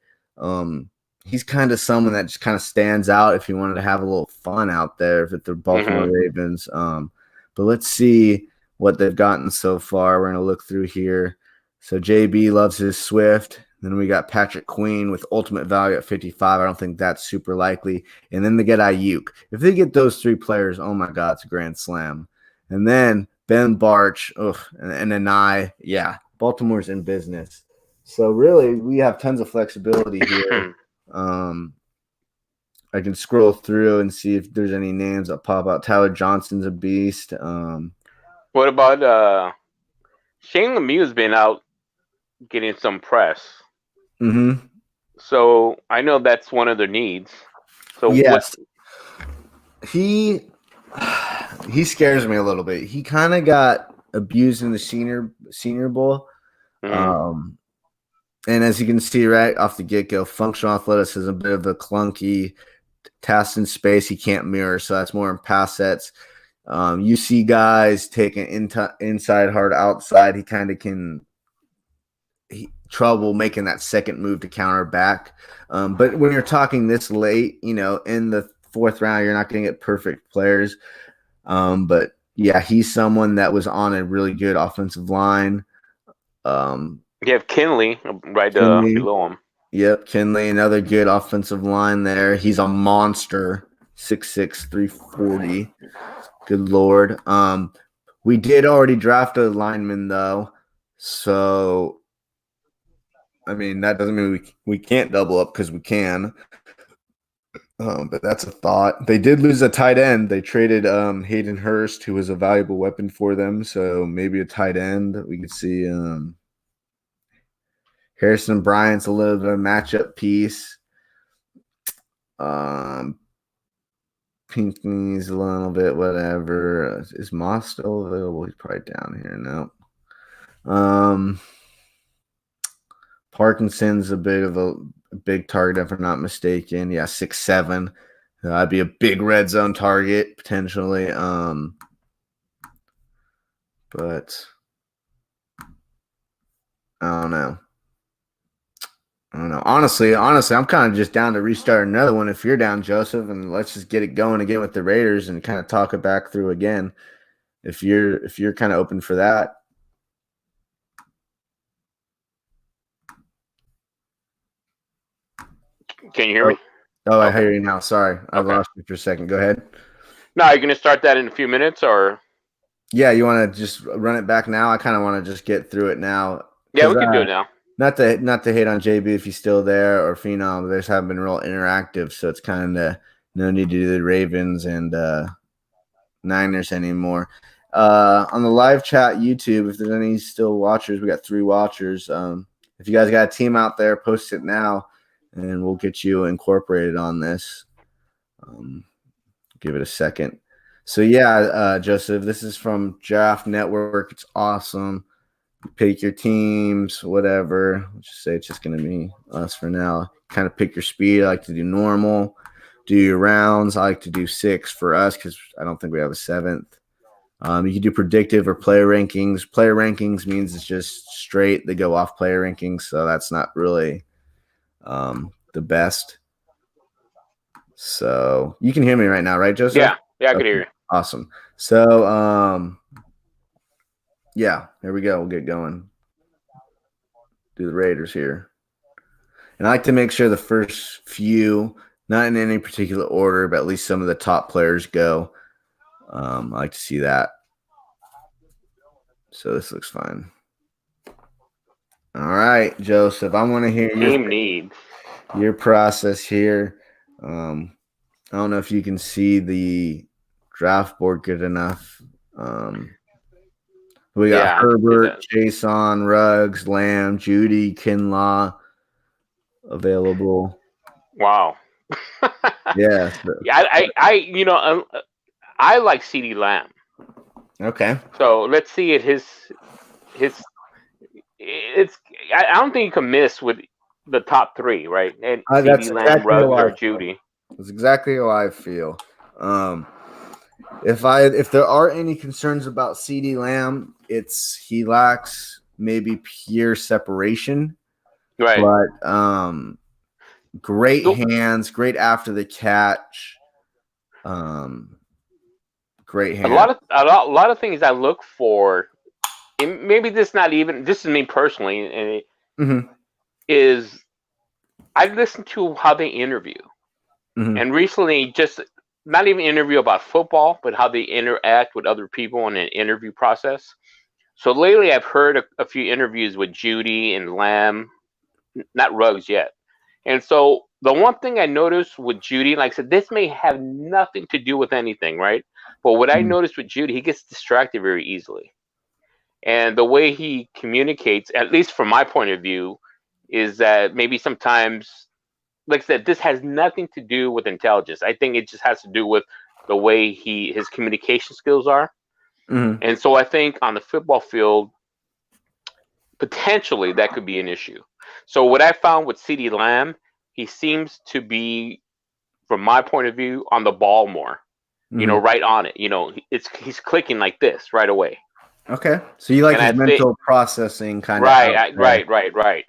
He's kind of someone that just kind of stands out if you wanted to have a little fun out there with the Baltimore Ravens. But let's see what they've gotten so far. We're going to look through here. So JB loves his Swift. Then we got Patrick Queen with ultimate value at 55. I don't think that's super likely. And then they get Ayuk. If they get those 3 players, oh my God, it's a grand slam. And then Ben Barch, and ANAE. Yeah, Baltimore's in business. So really, we have tons of flexibility here. I can scroll through and see if there's any names that pop out. Tyler Johnson's a beast. What about Shane Lemieux's been out getting some press. So I know that's one of their needs. So yes, he scares me a little bit. He kind of got abused in the senior bowl. And as you can see right off the get-go, functional athleticism, a bit of a clunky tasks in space he can't mirror, so that's more in pass sets. You see guys taking inside hard outside. He kind of can trouble making that second move to counter back. But when you're talking this late, in the 4th round, you're not going to get perfect players. But yeah, he's someone that was on a really good offensive line. You have KINDLEY right below him. Yep, KINDLEY, another good offensive line there. He's a monster, 6'6", 340. Good Lord. We did already draft a lineman, though. So, I mean, that doesn't mean we can't double up, because we can. But that's a thought. They did lose a tight end. They traded Hayden Hurst, who was a valuable weapon for them. So maybe a tight end. We could see Harrison Bryant's a little bit of a matchup piece. Pinckney's a little bit whatever. Is Moss still available? He's probably down here now. Parkinson's a bit of a big target, if I'm not mistaken. Yeah, 6'7". That'd be a big red zone target potentially. But I don't know. Honestly, I'm kind of just down to restart another one if you're down, Joseph, and let's just get it going again with the Raiders and kind of talk it back through again. If you're kind of open for that. Can you hear me? Oh, I hear you now. Sorry, I lost you for a second. Go ahead. No, are you going to start that in a few minutes, or? Yeah, you want to just run it back now? I kind of want to just get through it now. Yeah, we can do it now. Not to hate on JB if he's still there or Phenom. They just haven't been real interactive, so it's kind of no need to do the Ravens and Niners anymore. On the live chat YouTube, if there's any still watchers, we got 3 watchers. If you guys got a team out there, post it now, and we'll get you incorporated on this. Give it a second. So yeah, Joseph, this is from Draft Network. It's awesome. Pick your teams, whatever. Let's just say it's just going to be us for now. Kind of pick your speed. I like to do normal. Do your rounds. I like to do 6 for us because I don't think we have a 7th. You can do predictive or player rankings. Player rankings means it's just straight. They go off player rankings, so that's not really the best. So you can hear me right now, right, Joseph? Yeah, I can hear you. Awesome. So yeah, here we go. We'll get going. Do the Raiders here. And I like to make sure the first few, not in any particular order, but at least some of the top players go. I like to see that. So this looks fine. All right, Joseph, I want to hear your process here. I don't know if you can see the draft board good enough. We got Herbert, Jason, Ruggs, Lamb, Judy, Kinlaw available. Wow. Yeah. I like CeeDee Lamb. Okay. So let's see his. I don't think you can miss with the top 3, right? And CeeDee Lamb, exactly Ruggs, or Judy. That's exactly how I feel. If there are any concerns about CeeDee Lamb, it's he lacks maybe pure separation. Right. But great hands, great after the catch. Great hands. A lot of things I look for, and maybe this is me personally, and is I listen to how they interview. And recently, just not even interview about football, but how they interact with other people in an interview process. So lately, I've heard a few interviews with Judy and Lamb, not Ruggs yet. And so the one thing I noticed with Judy, like I said, this may have nothing to do with anything, right? But what I noticed with Judy, he gets distracted very easily. And the way he communicates, at least from my point of view, is that maybe sometimes, like I said, this has nothing to do with intelligence. I think it just has to do with the way his communication skills are. And so I think on the football field, potentially that could be an issue. So what I found with CeeDee Lamb, he seems to be from my point of view, on the ball more. You know, right on it. You know, he's clicking like this right away. Okay, so you like his mental processing kind of. Right.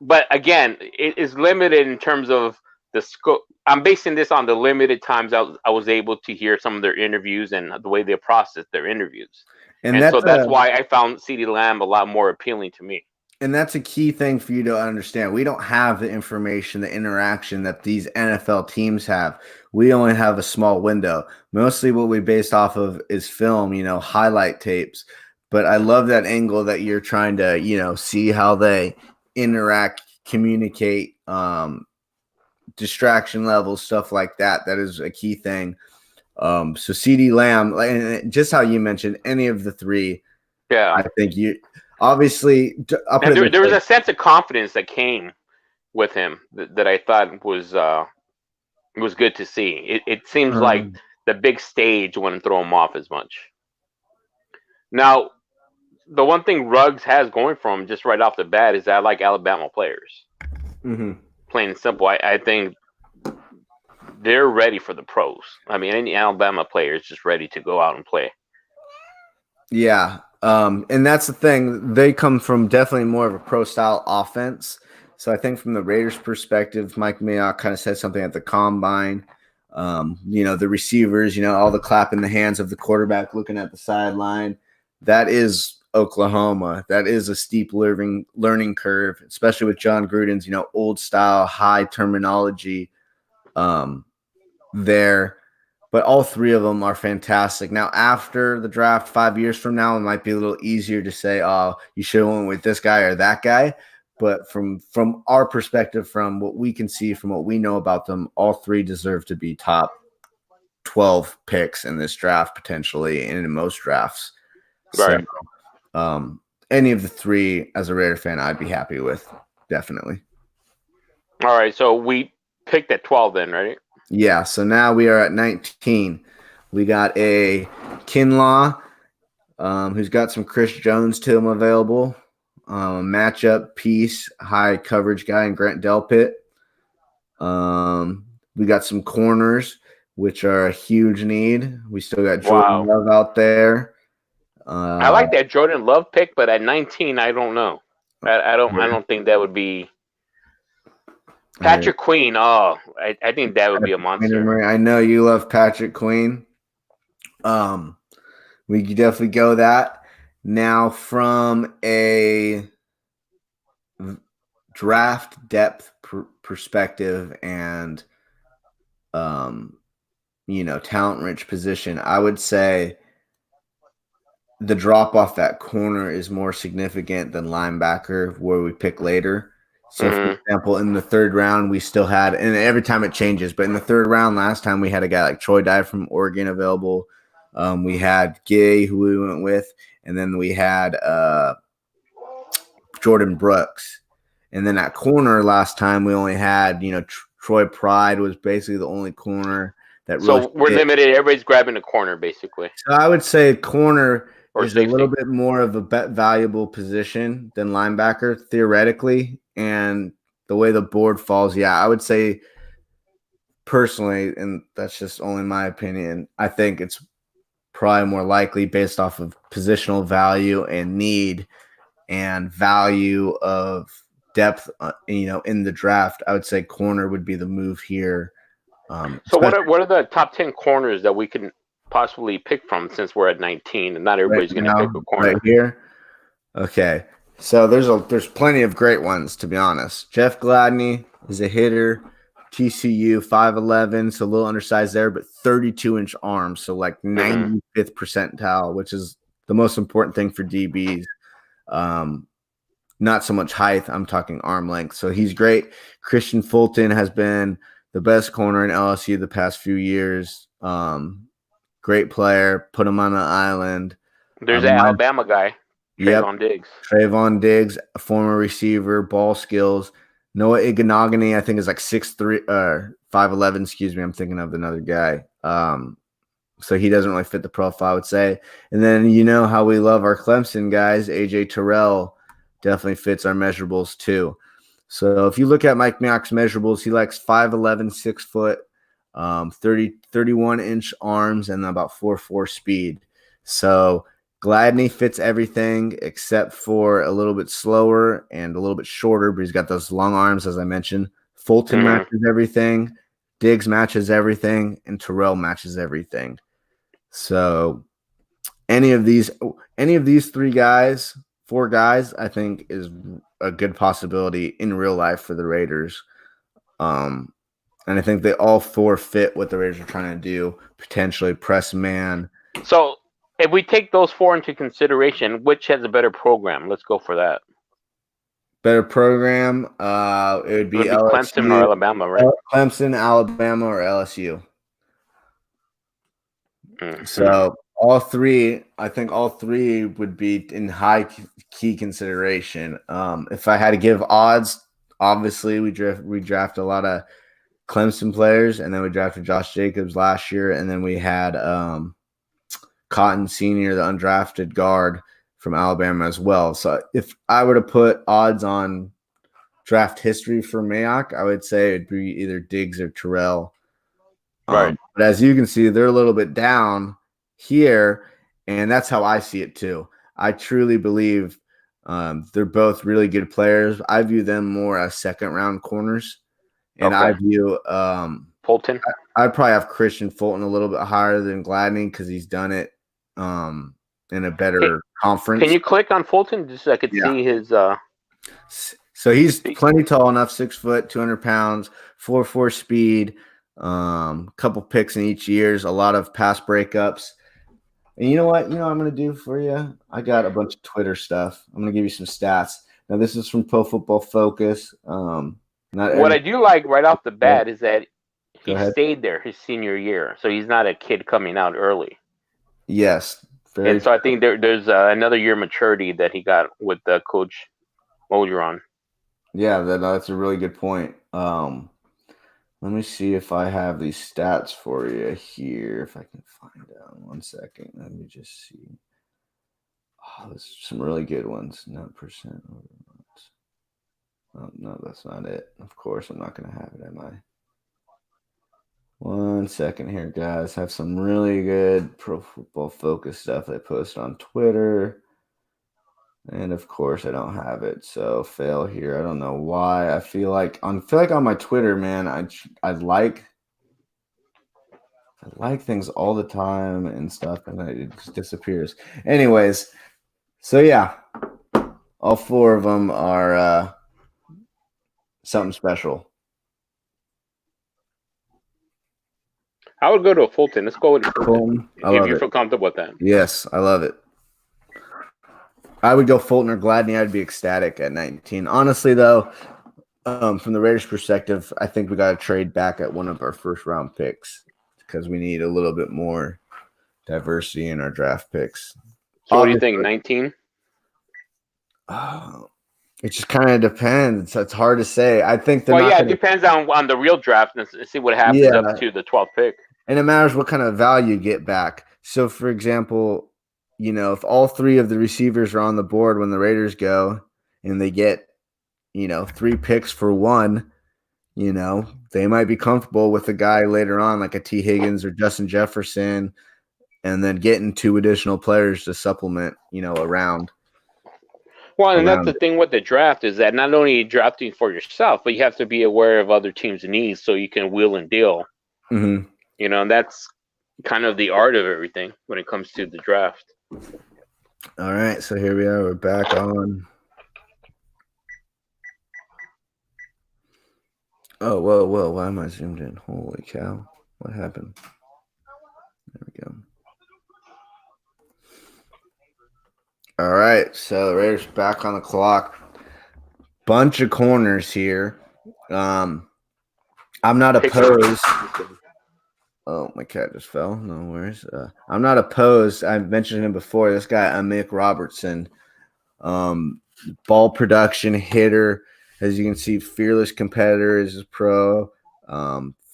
But again, it is limited in terms of the scope. I'm basing this on the limited times I was able to hear some of their interviews and the way they process their interviews. And so that's why I found CeeDee Lamb a lot more appealing to me. And that's a key thing for you to understand. We don't have the information, the interaction that these NFL teams have. We only have a small window. Mostly what we based off of is film, you know, highlight tapes. But I love that angle that you're trying to, you know, see how they interact, communicate, distraction levels, stuff like that. That is a key thing. So CeeDee Lamb, and just how you mentioned, any of the three, I think you obviously there was a sense of confidence that came with him that I thought was good to see. It seems like the big stage wouldn't throw him off as much. Now, the one thing Ruggs has going for him just right off the bat is that I like Alabama players. Plain and simple. I think they're ready for the pros. I mean, any Alabama player is just ready to go out and play. Yeah. And that's the thing. They come from definitely more of a pro style offense. So I think from the Raiders' perspective, Mike Mayock kind of said something at the combine. You know, the receivers, you know, all the clap in the hands of the quarterback looking at the sideline. That is Oklahoma. That is a steep learning curve, especially with John Gruden's, you know, old style, high terminology there. But all three of them are fantastic. Now, after the draft, 5 years from now, it might be a little easier to say, oh, you should have went with this guy or that guy. But from our perspective, from what we can see, from what we know about them, all three deserve to be top 12 picks in this draft, potentially, and in most drafts. Right. So, any of the three, as a Raider fan, I'd be happy with, definitely. All right, so we picked at 12 then, right? Yeah, so now we are at 19. We got a Kinlaw, who's got some Chris Jones to him available. Matchup piece, high coverage guy in Grant Delpit. We got some corners, which are a huge need. We still got Jordan Love out there. I like that Jordan Love pick, but at 19, I don't know. I don't think that would be. Patrick Queen, I think that would be a monster. I know you love Patrick Queen. We could definitely go that. Now, from a draft depth perspective and, you know, talent-rich position, I would say the drop-off that corner is more significant than linebacker, where we pick later. So, for example, in the third round, we still had, and every time it changes, but in the third round last time, we had a guy like Troy Dye from Oregon available. We had Gay, who we went with, and then we had Jordan Brooks. And then at corner last time, we only had, you know, Troy Pride was basically the only corner that really. So we're limited. Everybody's grabbing a corner, basically. So I would say corner is a little bit more of a valuable position than linebacker, theoretically. And the way the board falls, yeah, I would say personally, and that's just only my opinion, I think it's probably more likely based off of positional value and need and value of depth, you know, in the draft. I would say corner would be the move here. So what are the top 10 corners that we can possibly pick from, since we're at 19 and not everybody's going to pick a corner right here? Okay. So there's plenty of great ones, to be honest. Jeff Gladney is a hitter, TCU, 5'11", so a little undersized there, but 32-inch arms, so like 95th percentile, which is the most important thing for DBs. Not so much height, I'm talking arm length. So he's great. Christian Fulton has been the best corner in LSU the past few years. Great player. Put him on the island. There's an Alabama guy. Trayvon Diggs, a former receiver, ball skills. Noah Iganogany, I think, is like 6'3", 5'11", excuse me. I'm thinking of another guy. So he doesn't really fit the profile, I would say. And then you know how we love our Clemson guys. AJ Terrell definitely fits our measurables too. So if you look at Mike Mayock's measurables, he likes 5'11", 6 foot, 31-inch arms, and about 4.4 speed. So Gladney fits everything except for a little bit slower and a little bit shorter, but he's got those long arms, as I mentioned. Fulton matches everything. Diggs matches everything, and Terrell matches everything. So any of these 4 guys, I think is a good possibility in real life for the Raiders. And I think they all 4 fit what the Raiders are trying to do, potentially press man. So if we take those 4 into consideration, which has a better program? Let's go for that. Better program, it would be LSU, Clemson or Alabama, right? Clemson, Alabama, or LSU. So I think all three would be in high key consideration. If I had to give odds, obviously we draft a lot of Clemson players, and then we drafted Josh Jacobs last year, and then we had Cotton Sr., the undrafted guard from Alabama as well. So if I were to put odds on draft history for Mayock, I would say it'd be either Diggs or Terrell. Right. But as you can see, they're a little bit down here, and that's how I see it too. I truly believe they're both really good players. I view them more as second-round corners, and I view Fulton. I'd probably have Christian Fulton a little bit higher than Gladney because he's done it in a better conference. Can you click on Fulton just so I could see his? So he's plenty tall enough, 6 foot, 200 pounds, 4.4 speed. Couple picks in each year's, a lot of pass breakups. And you know what? I'm going to do for you? I got a bunch of Twitter stuff. I'm going to give you some stats. Now, this is from Pro Football Focus. What I do like right off the bat is that he stayed there his senior year, so he's not a kid coming out early. Yes. And so I think there's another year maturity that he got with Coach Mojeron. Yeah, that's a really good point. Let me see if I have these stats for you here, if I can find out. 1 second. Let me just see. Oh, there's some really good ones. 9%. Oh, no, that's not it. Of course, I'm not going to have it, am I? 1 second here, guys. I have some really good Pro Football Focus stuff they post on Twitter. And of course, I don't have it, so fail here. I don't know why. I feel like on my Twitter, man, I like things all the time and stuff, and it just disappears. Anyways, so yeah, all 4 of them are something special. I would go to a Fulton. Let's go with Fulton. If you feel comfortable with that. Yes, I love it. I would go Fulton or Gladney. I'd be ecstatic at 19. Honestly, though, from the Raiders' perspective, I think we got to trade back at one of our first-round picks because we need a little bit more diversity in our draft picks. So what do you think, 19? It just kind of depends. It's hard to say. I think it depends on the real draft and see what happens up to the 12th pick. And it matters what kind of value you get back. So, for example, if all 3 of the receivers are on the board when the Raiders go and they get, 3 picks for 1, they might be comfortable with a guy later on like a T. Higgins or Justin Jefferson and then getting 2 additional players to supplement, around. Well, and that's the thing with the draft is that not only are you drafting for yourself, but you have to be aware of other teams' needs so you can wheel and deal. Mm-hmm. And that's kind of the art of everything when it comes to the draft. All right, so here we are. We're back on. Oh, whoa. Why am I zoomed in? Holy cow. What happened? There we go. All right, so the Raiders back on the clock. Bunch of corners here. I'm not opposed. Oh, my cat just fell. No worries. I'm not opposed. I mentioned him before. This guy, Mick Robertson, ball production hitter. As you can see, fearless competitor is a pro.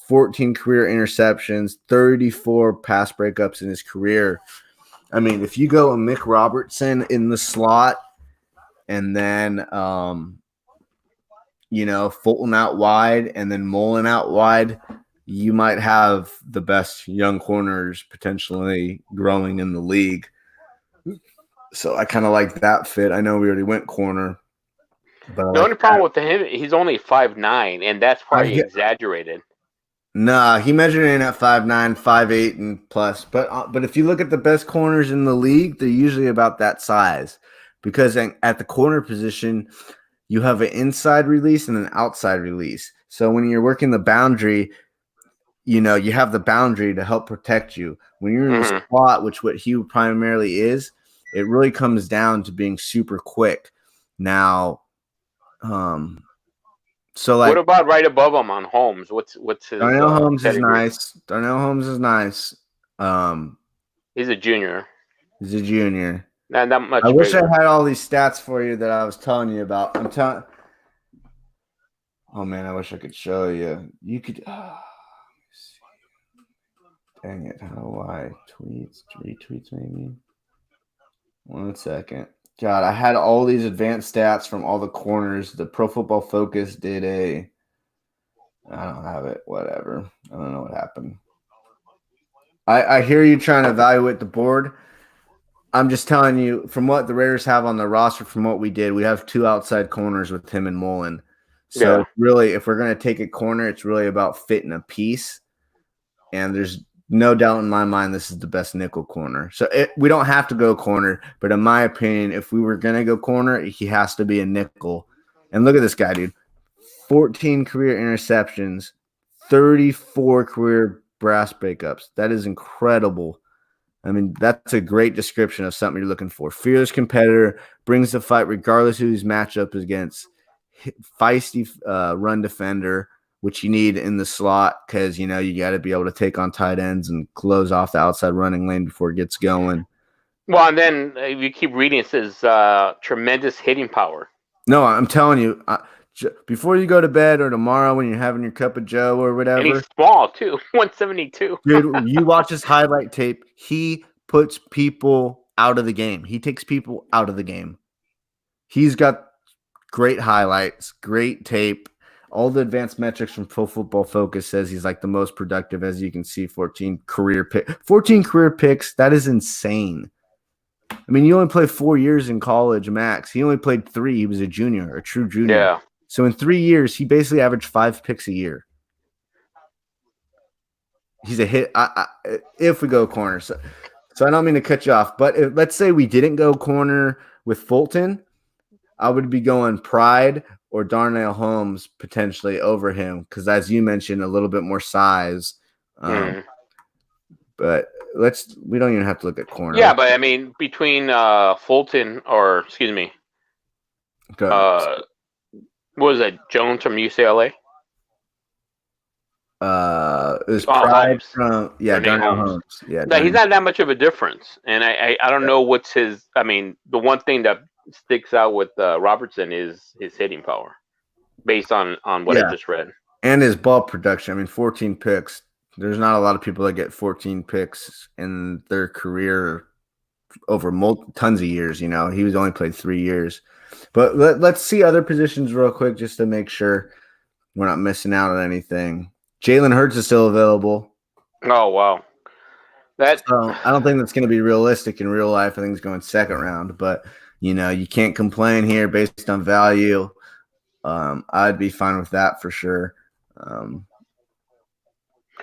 14 career interceptions, 34 pass breakups in his career. I mean, if you go a Mick Robertson in the slot and then, Fulton out wide and then Mullen out wide, you might have the best young corners potentially growing in the league. So I kind of like that fit. I know we already went corner, but the only problem with him, he's only 5'9", and that's probably exaggerated. Nah, he measured in at 5'9", 5'8", and plus. But if you look at the best corners in the league, they're usually about that size, because at the corner position, you have an inside release and an outside release. So when you're working the boundary, you have the boundary to help protect you. When you're in the spot, which what he primarily is, it really comes down to being super quick. Now, so like, what about right above him on Holmes? What's his? Darnell Holmes is nice. Darnell Holmes is nice. He's a junior. He's a junior. Not that much. I wish I had all these stats for you that I was telling you about. Oh man, I wish I could show you. You could. Dang it! How do I retweets maybe? 1 second. God, I had all these advanced stats from all the corners. The Pro Football Focus did a. I don't have it. Whatever. I don't know what happened. I hear you trying to evaluate the board. I'm just telling you, from what the Raiders have on the roster, from what we did, we have 2 outside corners with him and Mullen. So really, if we're going to take a corner, it's really about fitting a piece. And there's no doubt in my mind this is the best nickel corner. So we don't have to go corner, but in my opinion, if we were going to go corner, he has to be a nickel. And look at this guy, dude. 14 career interceptions, 34 career brass breakups. That is incredible. I mean, that's a great description of something you're looking for. Fearless competitor, brings the fight regardless of who his matchup is against. Feisty run defender, which you need in the slot because, you got to be able to take on tight ends and close off the outside running lane before it gets going. Well, and then if you keep reading, it says tremendous hitting power. No, I'm telling you, before you go to bed or tomorrow when you're having your cup of joe or whatever. And he's small, too. 172. Dude, you watch his highlight tape. He puts people out of the game. He takes people out of the game. He's got great highlights, great tape. All the advanced metrics from Pro Football Focus says he's like the most productive, as you can see, 14 career picks. That is insane. I mean, you only played 4 years in college max. He only played 3. He was a junior, a true junior. Yeah. So in 3 years, he basically averaged 5 picks a year. He's a hit if we go corner. So I don't mean to cut you off, but let's say we didn't go corner with Fulton, I would be going Pride or Darnell Holmes potentially over him because, as you mentioned, a little bit more size. But we don't even have to look at corner. Yeah, but I mean, between Fulton or, excuse me, what was that, Jones from UCLA? It was Pride from Darnell Holmes. Yeah, no, he's not that much of a difference, and I don't know what's his. I mean, the one thing that sticks out with Robertson is his hitting power, based on what I just read, and his ball production. I mean, 14 picks. There's not a lot of people that get 14 picks in their career over tons of years. He was only played 3 years, but let's see other positions real quick just to make sure we're not missing out on anything. Jalen Hurts is still available. Oh, wow. I don't think that's going to be realistic in real life. I think he's going second round, but, you can't complain here based on value. I'd be fine with that for sure.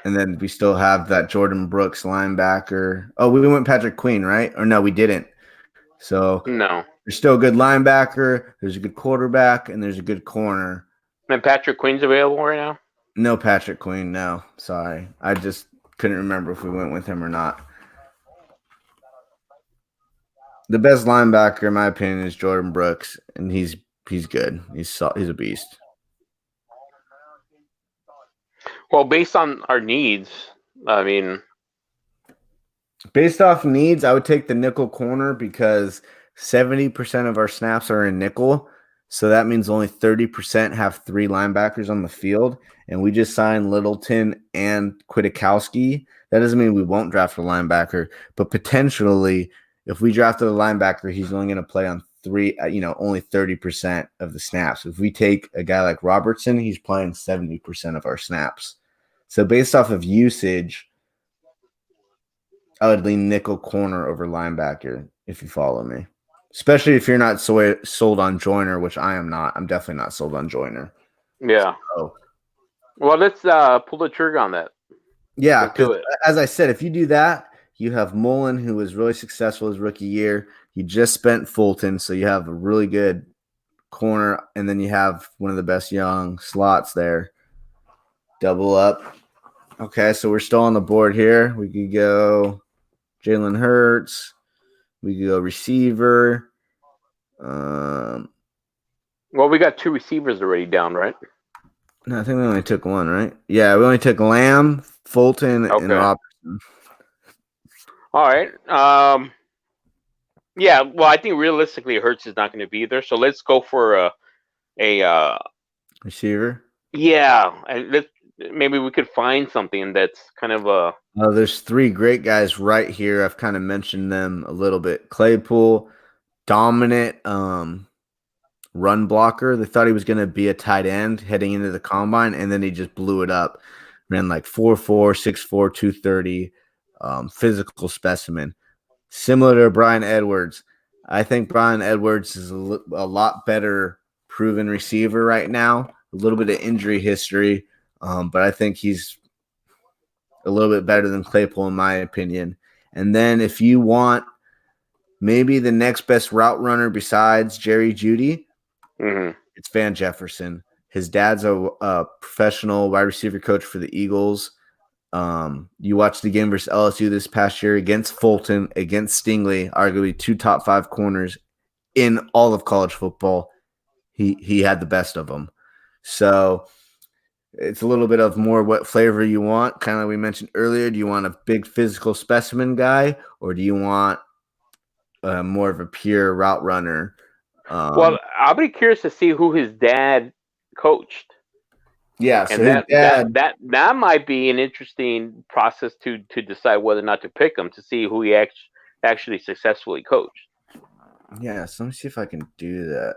And then we still have that Jordan Brooks linebacker. Oh, we went Patrick Queen, right? Or no, we didn't. So no, there's still a good linebacker. There's a good quarterback, and there's a good corner. And Patrick Queen's available right now? No Patrick Queen, no. Sorry. I just couldn't remember if we went with him or not. The best linebacker, in my opinion, is Jordan Brooks, and he's good. He's a beast. Well, based on our needs, I mean, based off needs, I would take the nickel corner because 70% of our snaps are in nickel. So that means only 30% have 3 linebackers on the field. And we just signed Littleton and Kwiatkowski. That doesn't mean we won't draft a linebacker, but potentially, if we drafted a linebacker, he's only going to play on only 30% of the snaps. If we take a guy like Robertson, he's playing 70% of our snaps. So based off of usage, I would lean nickel corner over linebacker if you follow me. Especially if you're not sold on Joyner, which I am not. I'm definitely not sold on Joyner. Yeah. So, well, let's pull the trigger on that. Yeah, because as I said, if you do that, you have Mullen, who was really successful his rookie year. He just spent Fulton, so you have a really good corner, and then you have one of the best young slots there. Double up. Okay, so we're still on the board here. We could go Jalen Hurts. We could go receiver. Well, we got 2 receivers already down, right? No, I think we only took one, right? Yeah, we only took Lamb, Fulton, and Robertson. All right. Yeah, well, I think realistically Hurts is not going to be there, so let's go for a receiver. Yeah, and maybe we could find something that's kind of a. There's 3 great guys right here. I've kind of mentioned them a little bit. Claypool, dominant run blocker. They thought he was going to be a tight end heading into the combine, and then he just blew it up. Ran like 4.4, 6'4", 230, physical specimen. Similar to Bryan Edwards. I think Bryan Edwards is a lot better proven receiver right now. A little bit of injury history, but I think he's a little bit better than Claypool in my opinion. And then if you want maybe the next best route runner besides Jerry Jeudy, it's Van Jefferson. His dad's a professional wide receiver coach for the Eagles. You watched the game versus LSU this past year against Fulton, against Stingley, arguably 2 top 5 corners in all of college football. He had the best of them. So it's a little bit of more what flavor you want. Kind of like we mentioned earlier, do you want a big physical specimen guy, or do you want more of a pure route runner? Well, I'll be curious to see who his dad coached. Yeah, so and that might be an interesting process to decide whether or not to pick him, to see who he actually successfully coached. Yeah, so let me see if I can do that.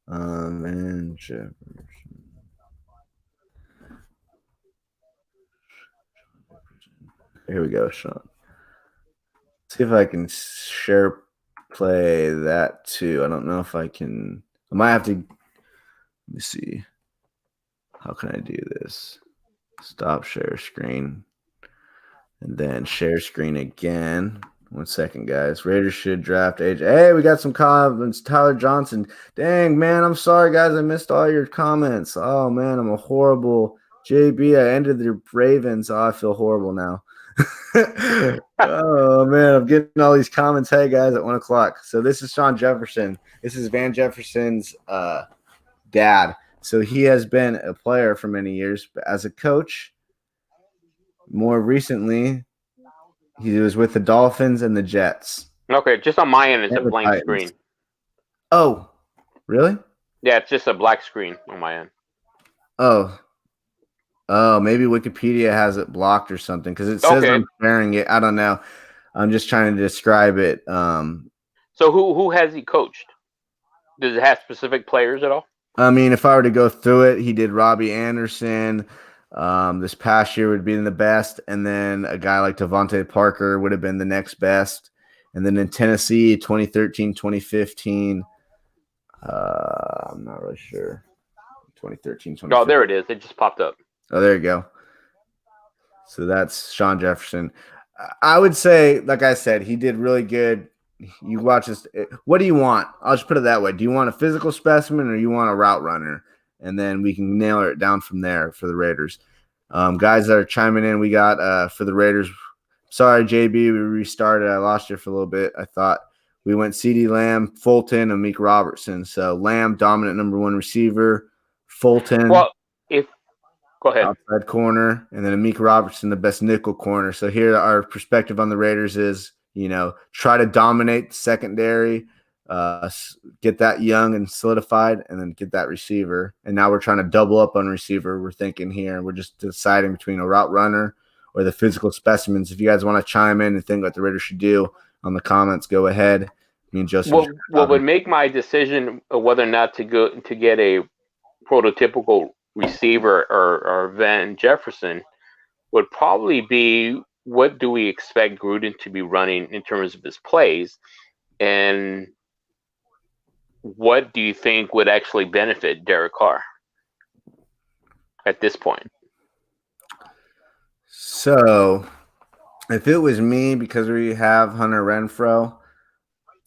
And Jefferson. Here we go, Sean. See if I can share play that too. I don't know if I can. I might have to. Let me see. How can I do this? Stop share screen. And then share screen again. 1 second, guys. Raiders should draft AJ. Hey, we got some comments. Tyler Johnson. Dang, man. I'm sorry, guys. I missed all your comments. Oh, man. I'm a horrible JB. I ended the Ravens. Oh, I feel horrible now. Oh, man. I'm getting all these comments. Hey, guys, at 1 o'clock. So this is Sean Jefferson. This is Van Jefferson's dad. So he has been a player for many years, but as a coach, more recently, he was with the Dolphins and the Jets. Okay, just on my end, it's a blank screen. Oh, really? Yeah, it's just a black screen on my end. Oh, maybe Wikipedia has it blocked or something because it says I'm sharing it. I don't know. I'm just trying to describe it. So who has he coached? Does it have specific players at all? I mean, if I were to go through it, he did Robbie Anderson. This past year would be the best, and then a guy like Devontae Parker would have been the next best. And then in Tennessee, 2013, 2015, I'm not really sure. 2013, 2015. Oh, there it is. It just popped up. Oh, there you go. So that's Sean Jefferson. I would say, like I said, he did really good. You watch this. What do you want? I'll just put it that way. Do you want a physical specimen or you want a route runner? And then we can nail it down from there for the Raiders. Guys that are chiming in, we got for the Raiders. Sorry, JB, we restarted. I lost you for a little bit. I thought we went CeeDee Lamb, Fulton, and Meek Robertson. So Lamb, dominant number 1 receiver. Fulton, go ahead, outside corner, and then Meek Robertson, the best nickel corner. So here our perspective on the Raiders is, try to dominate the secondary, get that young and solidified, and then get that receiver. And now we're trying to double up on receiver. We're thinking here, we're just deciding between a route runner or the physical specimens. If you guys want to chime in and think what the Raiders should do on the comments, go ahead. Me and Joseph. What would make my decision whether or not to get a prototypical receiver or Van Jefferson would probably be, what do we expect Gruden to be running in terms of his plays, and what do you think would actually benefit Derek Carr at this point? So, if it was me, because we have Hunter Renfrow,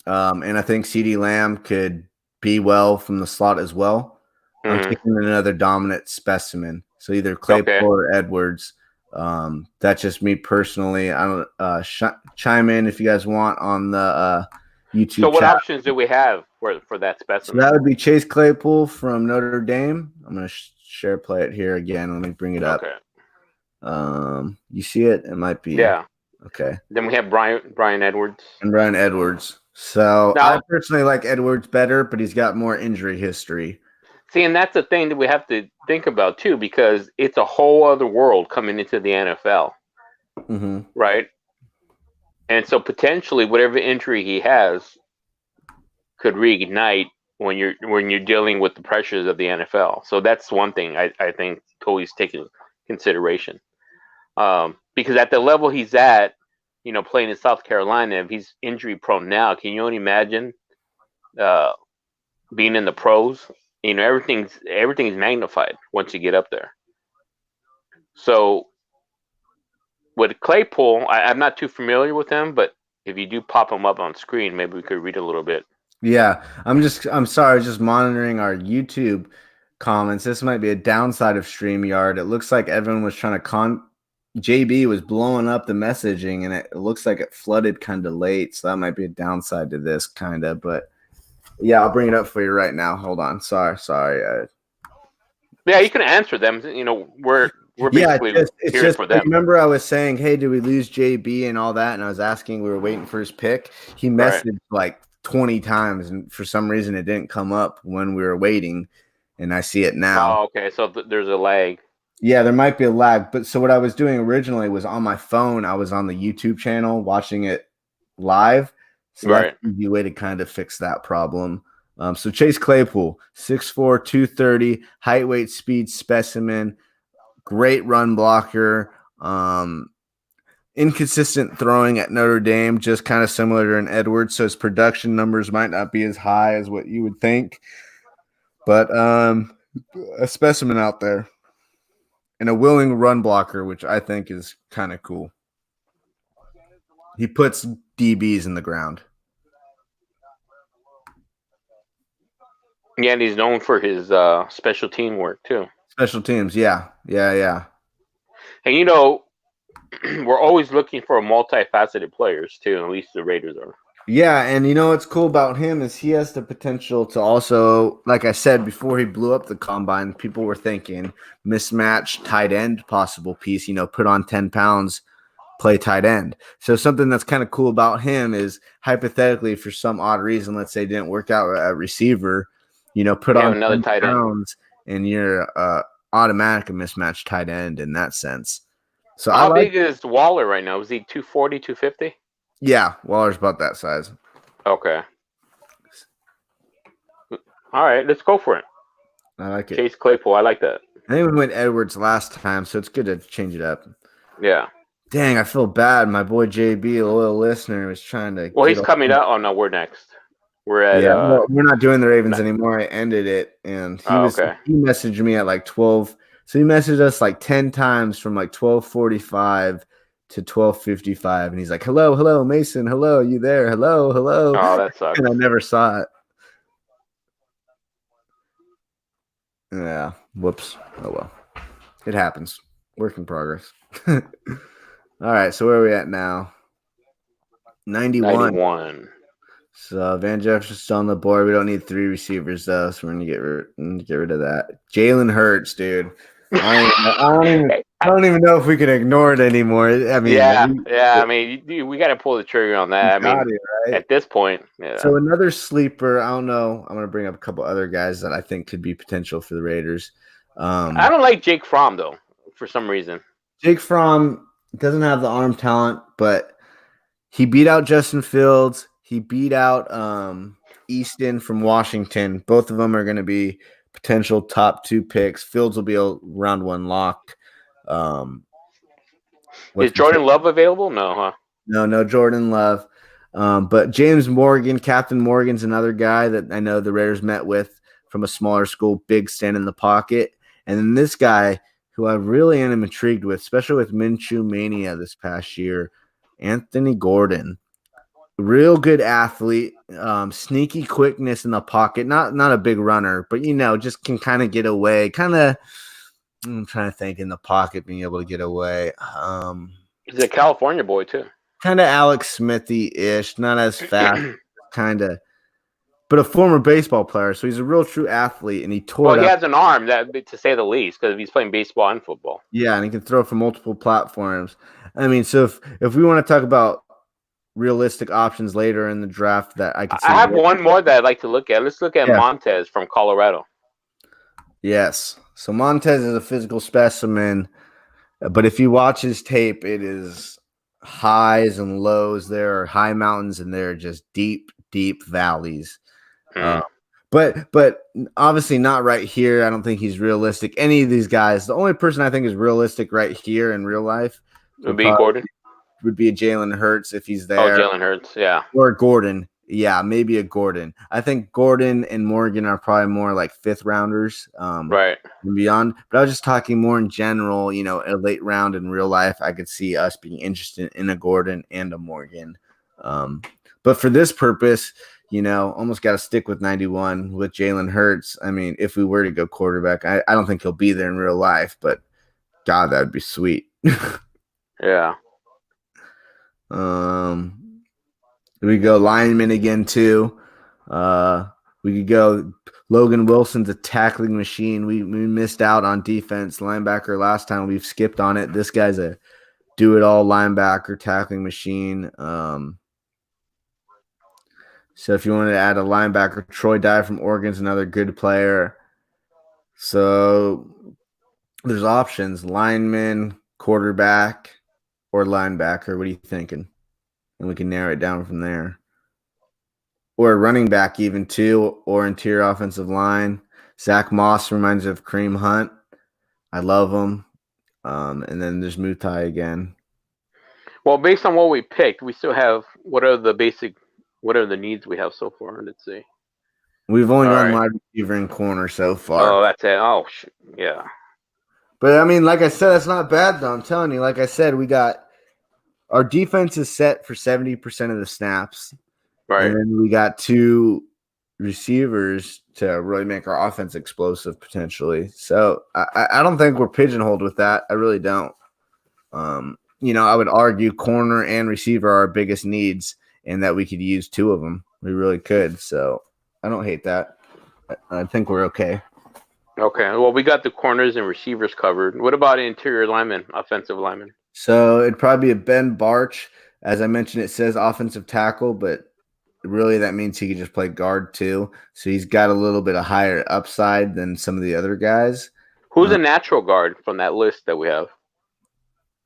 and I think CeeDee Lamb could be well from the slot as well, I'm taking another dominant specimen. So either Claypool or Edwards. That's just me personally. I don't chime in if you guys want on the YouTube. So what options do we have for that specimen? So that would be Chase Claypool from Notre Dame. I'm going to share play it here again. Let me bring it up. Okay. You see it? It might be. Yeah. Okay. Then we have Brian Edwards. And Brian Edwards. So now, I personally like Edwards better, but he's got more injury history. See, and that's the thing that we have to think about too, because it's a whole other world coming into the NFL, right? And so potentially, whatever injury he has could reignite when you're dealing with the pressures of the NFL. So that's one thing I think Cody's taking consideration, because at the level he's at, you know, playing in South Carolina, if he's injury prone now, can you only imagine being in the pros? You know, everything's magnified once you get up there. So with Claypool, I'm not too familiar with him, but if you do pop him up on screen, maybe we could read a little bit. Yeah, I'm sorry, just monitoring our YouTube comments. This might be a downside of StreamYard. It looks like everyone was trying to JB was blowing up the messaging, and it looks like it flooded kind of late. So that might be a downside to this kind of, but yeah, I'll bring it up for you right now. Hold on. Sorry. Yeah, you can answer them. You know, we're basically here for them. Remember, I was saying, hey, did we lose JB and all that? And I was asking, we were waiting for his pick. He messaged like 20 times, and for some reason, it didn't come up when we were waiting. And I see it now. Oh, okay. So there's a lag. Yeah, there might be a lag. But so what I was doing originally was on my phone. I was on the YouTube channel watching it live. So that's an easy way to kind of fix that problem. So Chase Claypool, 6'4", 230, height, weight, speed specimen, great run blocker, inconsistent throwing at Notre Dame, just kind of similar to an Edwards. So his production numbers might not be as high as what you would think, but a specimen out there and a willing run blocker, which I think is kind of cool. He puts DBs in the ground. Yeah, and he's known for his special team work too. Special teams, yeah. And you know, we're always looking for multifaceted players too. At least the Raiders are. Yeah, and you know what's cool about him is he has the potential to also, like I said before he blew up the combine, people were thinking mismatch tight end possible piece. You know, put on 10 pounds, play tight end. So something that's kind of cool about him is hypothetically, for some odd reason, let's say it didn't work out at receiver. You know, put on another tight end, and you're automatic a mismatched tight end in that sense. So how big is Waller right now? Is he 240, 250? Yeah, Waller's about that size. Okay. All right, let's go for it. I like it. Chase Claypool, I like that. I think we went Edwards last time, so it's good to change it up. Yeah. Dang, I feel bad. My boy JB, a loyal listener, was trying to. Well, he's coming up. Oh no, we're next. We're at. Well, we're not doing the Ravens anymore. I ended it, and he messaged me at like 12. So he messaged us like 10 times from like 12:45 to 12:55, and he's like, "Hello, Mason. Hello, you there? Hello." Oh, that sucks. And I never saw it. Yeah. Whoops. Oh well. It happens. Work in progress. All right. So where are we at now? 91. So Van Jefferson's still on the board. We don't need 3 receivers though, so we're gonna get rid of that. Jalen Hurts, dude. I don't even know if we can ignore it anymore. I mean, I mean, we got to pull the trigger on that. I mean, at this point. Yeah. So another sleeper. I don't know. I'm gonna bring up a couple other guys that I think could be potential for the Raiders. I don't like Jake Fromm though, for some reason. Jake Fromm doesn't have the arm talent, but he beat out Justin Fields. He beat out Easton from Washington. Both of them are going to be potential top 2 picks. Fields will be a round 1 lock. Is Jordan Love available? No, huh? No Jordan Love. But James Morgan, Captain Morgan's another guy that I know the Raiders met with from a smaller school, big stand in the pocket. And then this guy who I really am intrigued with, especially with Minshew Mania this past year, Anthony Gordon. Real good athlete, sneaky quickness in the pocket. Not a big runner, but just can kind of get away. I'm trying to think in the pocket, being able to get away. He's a California boy too. Kind of Alex Smithy-ish, not as fast, kind of, but a former baseball player, so he's a real true athlete, and he tore. Well, he has an arm, that to say the least, because he's playing baseball and football. Yeah, and he can throw from multiple platforms. I mean, so if we want to talk about realistic options later in the draft, that I could see. I have one more that I'd like to look at. Let's look at Montez from Colorado. Yes, so Montez is a physical specimen, but if you watch his tape, it is highs and lows. There are high mountains and there are just deep valleys. But obviously not right here. I don't think he's realistic. Any of these guys, the only person I think is realistic right here in real life would be Gordon. Would be a Jalen Hurts if he's there. Oh, Jalen Hurts, yeah. Or Gordon. Yeah, maybe a Gordon. I think Gordon and Morgan are probably more like fifth rounders. Right. And beyond. But I was just talking more in general, a late round in real life. I could see us being interested in a Gordon and a Morgan. But for this purpose, almost got to stick with 91 with Jalen Hurts. I mean, if we were to go quarterback, I don't think he'll be there in real life, but God, that would be sweet. Yeah. We go lineman again too. We could go Logan Wilson's a tackling machine. We missed out on defense linebacker last time. We've skipped on it. This guy's a do-it-all linebacker tackling machine. So if you wanted to add a linebacker, Troy Dye from Oregon's another good player. So there's options: lineman, quarterback, or linebacker. What are you thinking? And we can narrow it down from there. Or a running back even too, or interior offensive line. Zach Moss reminds me of Kareem Hunt. I love him. And then there's Mutai again. Well, based on what we picked, we still have what are the needs we have so far? Let's see. We've only gone wide receiver and corner so far. Oh, that's it. Oh, yeah. But I mean, like I said, that's not bad though. I'm telling you, like I said, we got our defense is set for 70% of the snaps. Right. And then we got two receivers to really make our offense explosive potentially. So I don't think we're pigeonholed with that. I really don't. I would argue corner and receiver are our biggest needs and that we could use two of them. We really could. So I don't hate that. I think we're okay. Okay. Well, we got the corners and receivers covered. What about interior linemen, offensive linemen? So it'd probably be a Ben Barch. As I mentioned, it says offensive tackle, but really that means he could just play guard too. So he's got a little bit of higher upside than some of the other guys. Who's a natural guard from that list that we have?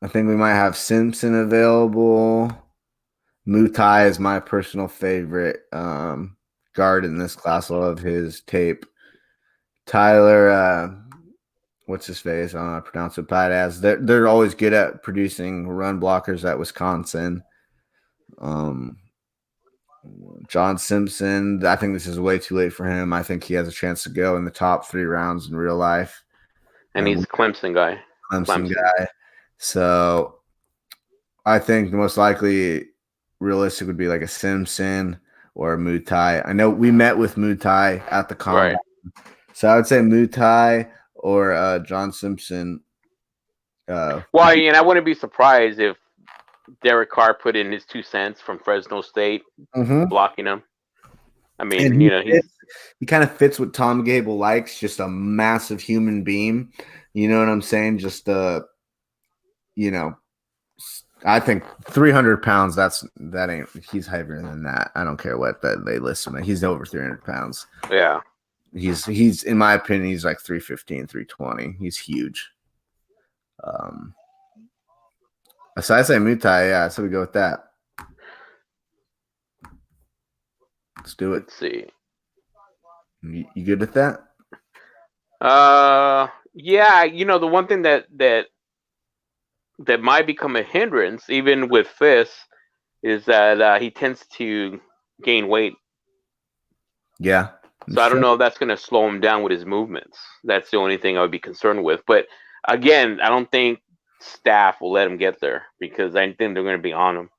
I think we might have Simpson available. Mutai is my personal favorite guard in this class. I love his tape. Tyler, what's his face? I don't know how to pronounce it. Badass. They're always good at producing run blockers at Wisconsin. John Simpson, I think this is way too late for him. I think he has a chance to go in the top 3 rounds in real life. And he's a Clemson guy. Clemson guy. So I think the most likely realistic would be like a Simpson or a Mutai. I know we met with Mutai at the combine. Right. So I would say Mutai or John Simpson. Well, and I wouldn't be surprised if Derek Carr put in his 2 cents from Fresno State, blocking him. I mean, he kind of fits what Tom Gable likes, just a massive human being. You know what I'm saying? Just I think 300 pounds. He's heavier than that. I don't care what that they list him at. He's over 300 pounds. Yeah. He's in my opinion, he's like 315, 320. He's huge. So I say Mutai, yeah. So we go with that. Let's do it. Let's see. You good with that? Yeah. The one thing that that might become a hindrance, even with fists, is that he tends to gain weight. Yeah. So I don't know if that's going to slow him down with his movements. That's the only thing I would be concerned with. But again, I don't think staff will let him get there because I think they're going to be on him.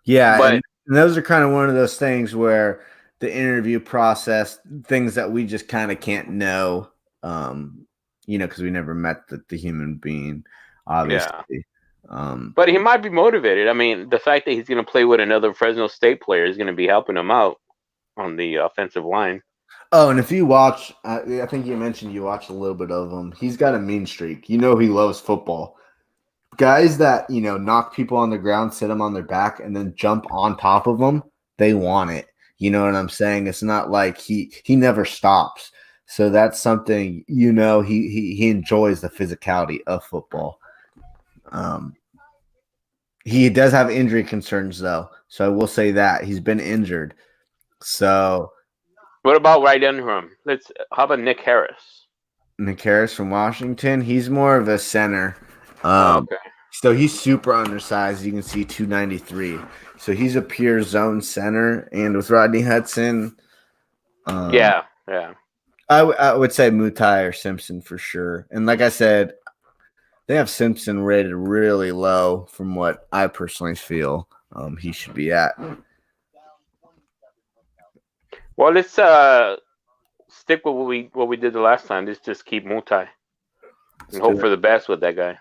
Yeah, but and those are kind of one of those things where the interview process, things that we just kind of can't know, because we never met the human being, obviously. Yeah. But he might be motivated. I mean, the fact that he's going to play with another Fresno State player is going to be helping him out on the offensive line. Oh, and if you watch, I think you mentioned you watched a little bit of him. He's got a mean streak. He loves football. Guys that, knock people on the ground, sit them on their back, and then jump on top of them, they want it. You know what I'm saying? It's not like he never stops. So that's something, he enjoys the physicality of football. He does have injury concerns, though. So I will say that. He's been injured. So what about right under him? How about Nick Harris? Nick Harris from Washington. He's more of a center. Okay. So he's super undersized. You can see 293. So he's a pure zone center. And with Rodney Hudson, yeah. I would say Mutai or Simpson for sure. And like I said, they have Simpson rated really low from what I personally feel he should be at. Well, let's stick with what we did the last time. Let's just keep Mutai and hope for the best with that guy.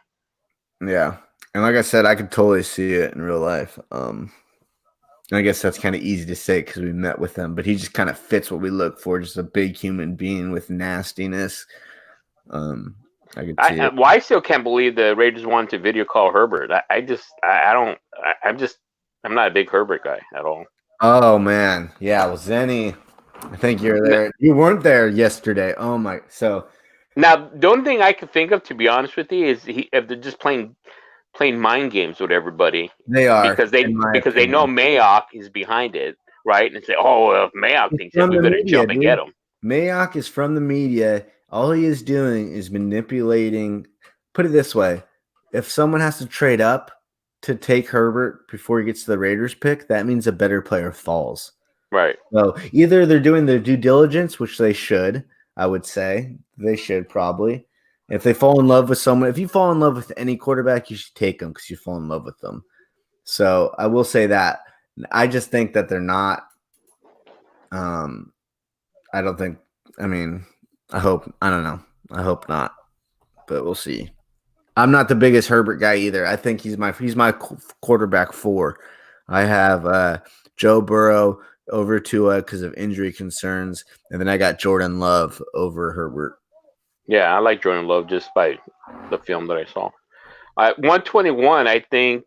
Yeah. And like I said, I could totally see it in real life. I guess that's kind of easy to say because we met with him, but he just kind of fits what we look for, just a big human being with nastiness. I still can't believe the Raiders wanted to video call Herbert. I'm not a big Herbert guy at all. Oh man, yeah. Well, Zennie, I think you're there. You weren't there yesterday. Oh my. So now the only thing I could think of, to be honest with you, is if they're just playing mind games with everybody. They are because they know Mayock is behind it, right? And say, oh, well, if Mayock thinks it, we better jump and get him. Mayock is from the media. All he is doing is manipulating. Put it this way: if someone has to trade up to take Herbert before he gets to the Raiders pick, that means a better player falls. Right. So either they're doing their due diligence, which they should. I would say they should probably. If they fall in love with someone, if you fall in love with any quarterback, you should take them because you fall in love with them. So I will say that. I just think that they're not. I don't think. I mean, I hope. I don't know. I hope not, but we'll see. I'm not the biggest Herbert guy either. I think he's my quarterback 4. I have Joe Burrow over Tua because of injury concerns, and then I got Jordan Love over Herbert. Yeah, I like Jordan Love just by the film that I saw. 121, I think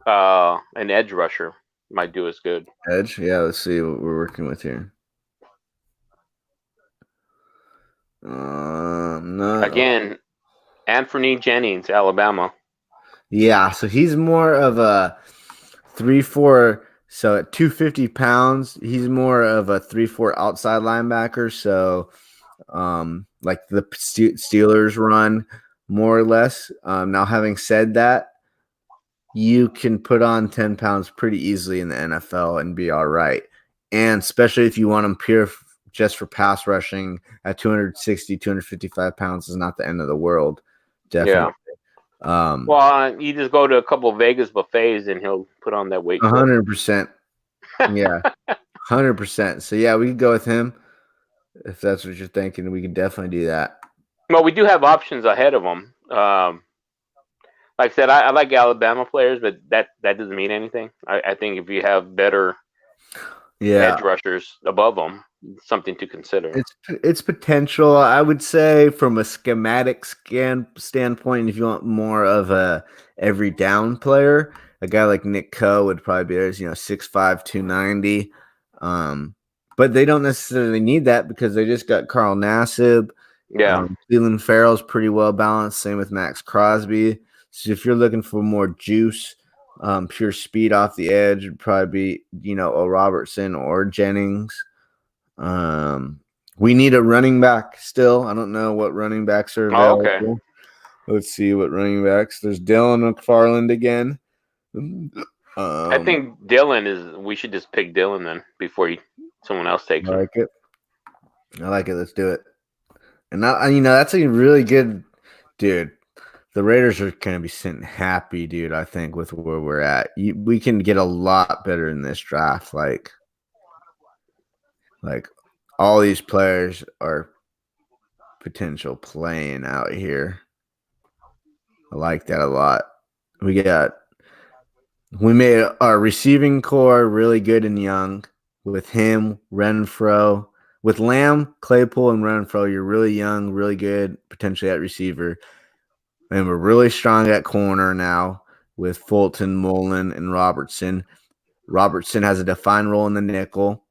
an edge rusher might do us good. Edge? Yeah, let's see what we're working with here. Again, Anthony Jennings, Alabama. Yeah, so he's more of a 3-4. So at 250 pounds, he's more of a 3-4 outside linebacker. So like the Steelers run, more or less. Now, having said that, you can put on 10 pounds pretty easily in the NFL and be all right. And especially if you want him pure just for pass rushing at 260, 255 pounds is not the end of the world. Definitely. Yeah. Well, you just go to a couple of Vegas buffets and he'll put on that weight. 100%. Yeah. 100%. So, yeah, we could go with him. If that's what you're thinking, we can definitely do that. Well, we do have options ahead of them. Like I said, I like Alabama players, but that doesn't mean anything. I think if you have better edge rushers above them, something to consider. It's potential. I would say from a schematic standpoint, if you want more of a every down player, a guy like Nick Coe would probably be there, 6'5", 290. But they don't necessarily need that because they just got Carl Nassib. Yeah. Cleveland Farrell's pretty well balanced. Same with Max Crosby. So if you're looking for more juice, pure speed off the edge, would probably be, a Robertson or Jennings. We need a running back still. I don't know what running backs are available. Let's see what running backs. There's Dylan McFarland again. I think Dylan is. We should just pick Dylan then before someone else takes him. I like it. I like it. Let's do it. And that's a really good dude. The Raiders are going to be sitting happy, dude. I think with where we're at, we can get a lot better in this draft. Like all these players are potential playing out here. I like that a lot. We made our receiving core really good and young with him, Renfro, with Lamb, Claypool, and Renfro. You're really young, really good, potentially at receiver. And we're really strong at corner now with Fulton, Mullen, and Robertson. Robertson has a defined role in the nickel.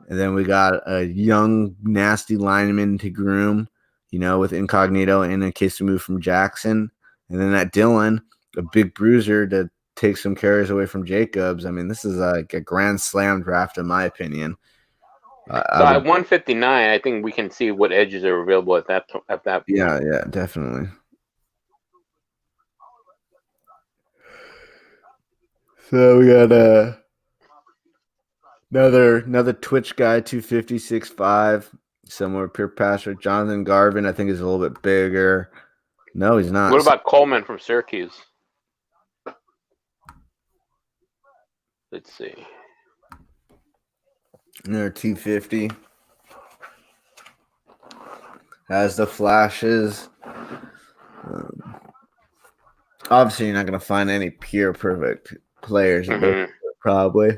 And then we got a young, nasty lineman to groom, with Incognito in case we move from Jackson. And then that Dylan, a big bruiser to take some carries away from Jacobs. I mean, this is like a grand slam draft, in my opinion. So at 159, I think we can see what edges are available at that point. Yeah, definitely. So we got another Twitch guy, 256.5, somewhere pure passer. Jonathan Garvin, I think, is a little bit bigger. No, he's not. What about Coleman from Syracuse? Let's see. Another 250. Has the flashes. Obviously, you're not going to find any pure perfect players, probably.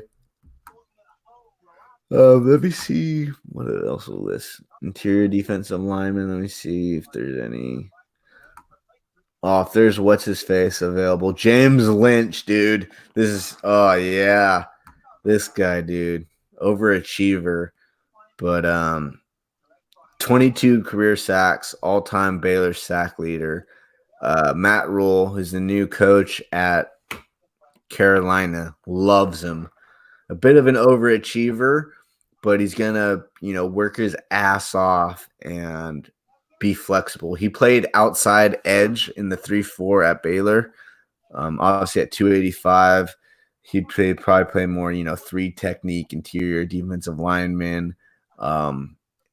Let me see what else will list. Interior defensive lineman. Let me see if there's any. Oh, if there's what's his face available. James Lynch, dude. This guy, dude. Overachiever. But 22 career sacks, all-time Baylor sack leader. Matt Rule, who's the new coach at Carolina, loves him. A bit of an overachiever, but he's gonna, work his ass off and be flexible. He played outside edge in the 3-4 at Baylor. Obviously at 285, he'd probably play more, 3 technique interior defensive lineman,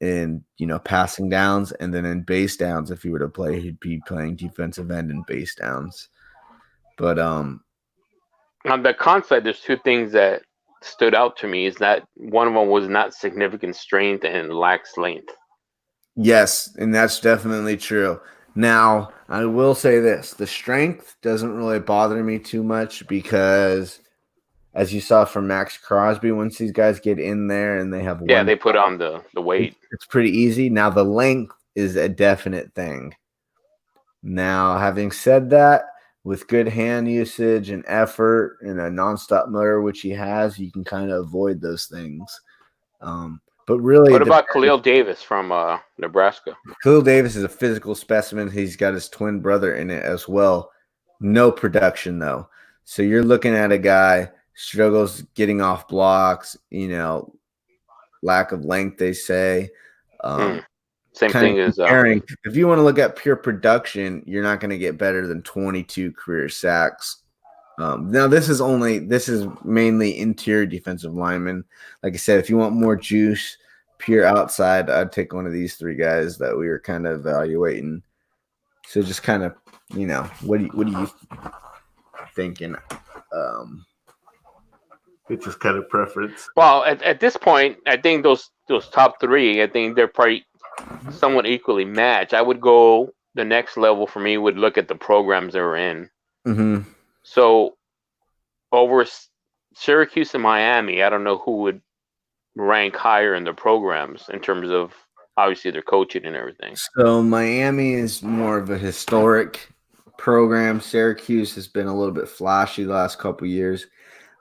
in passing downs, and then in base downs, if he were to play, he'd be playing defensive end and base downs. But on the con side, there's 2 things that stood out to me. Is that one of them was not significant strength and lacks length. Yes, and that's definitely true. Now, I will say this. The strength doesn't really bother me too much because, as you saw from Max Crosby, once these guys get in there and they have they put on the weight. It's pretty easy. Now, the length is a definite thing. Now, having said that, with good hand usage and effort and a nonstop motor, which he has, you can kind of avoid those things. But really, what about Khalil Davis from Nebraska? Khalil Davis is a physical specimen. He's got his twin brother in it as well. No production, though. So you're looking at a guy struggles getting off blocks, lack of length, they say. Same thing as if you want to look at pure production, you're not going to get better than 22 career sacks. Now this is mainly interior defensive linemen. Like I said, if you want more juice, pure outside, I'd take one of these 3 guys that we were kind of evaluating. So just kind of, what are you thinking? It's just kind of preference. Well, at this point, I think those top 3, I think they're probably somewhat equally matched. I would go the next level for me would look at the programs they're in. Mm-hmm. So over Syracuse and Miami, I don't know who would rank higher in the programs in terms of obviously their coaching and everything. So Miami is more of a historic program. Syracuse has been a little bit flashy the last couple of years.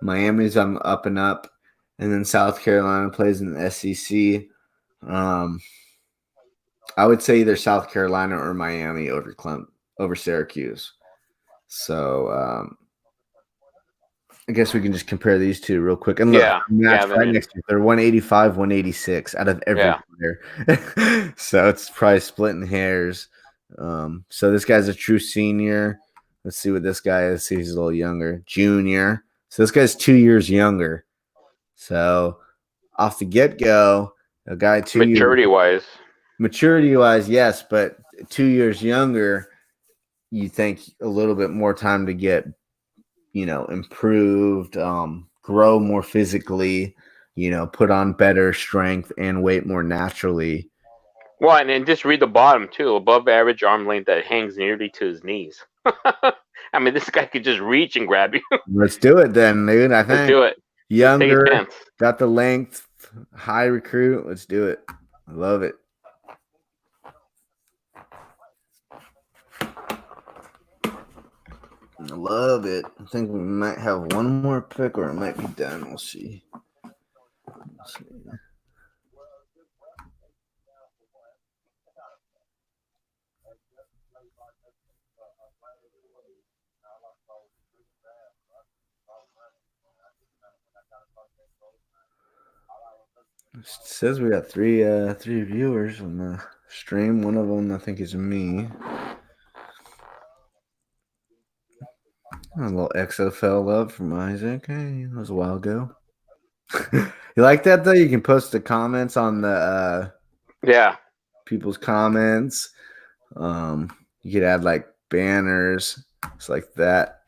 Miami's on up and up, and then South Carolina plays in the SEC. I would say either South Carolina or Miami over Syracuse. So I guess we can just compare these 2 real quick. And look, right next to it. They're 185, 186 out of every player. So it's probably splitting hairs. So this guy's a true senior. Let's see what this guy is. See, he's a little younger. Junior. So this guy's 2 years younger. So off the get-go, a guy 2 years maturity-wise, yes, but 2 years younger, you think a little bit more time to get, improved, grow more physically, put on better strength and weight more naturally. Well, and then just read the bottom too. Above average arm length that hangs nearly to his knees. I mean, this guy could just reach and grab you. Let's do it then, dude. I think. Let's do it. Younger, got the length, high recruit. Let's do it. I love it. I love it. I think we might have one more pick or it might be done. We'll see. It says we got three viewers on the stream. One of them I think is me. A little XFL love from Isaac. Hey, that was a while ago. You like that though? You can post the comments on the people's comments. You could add like banners. It's like that.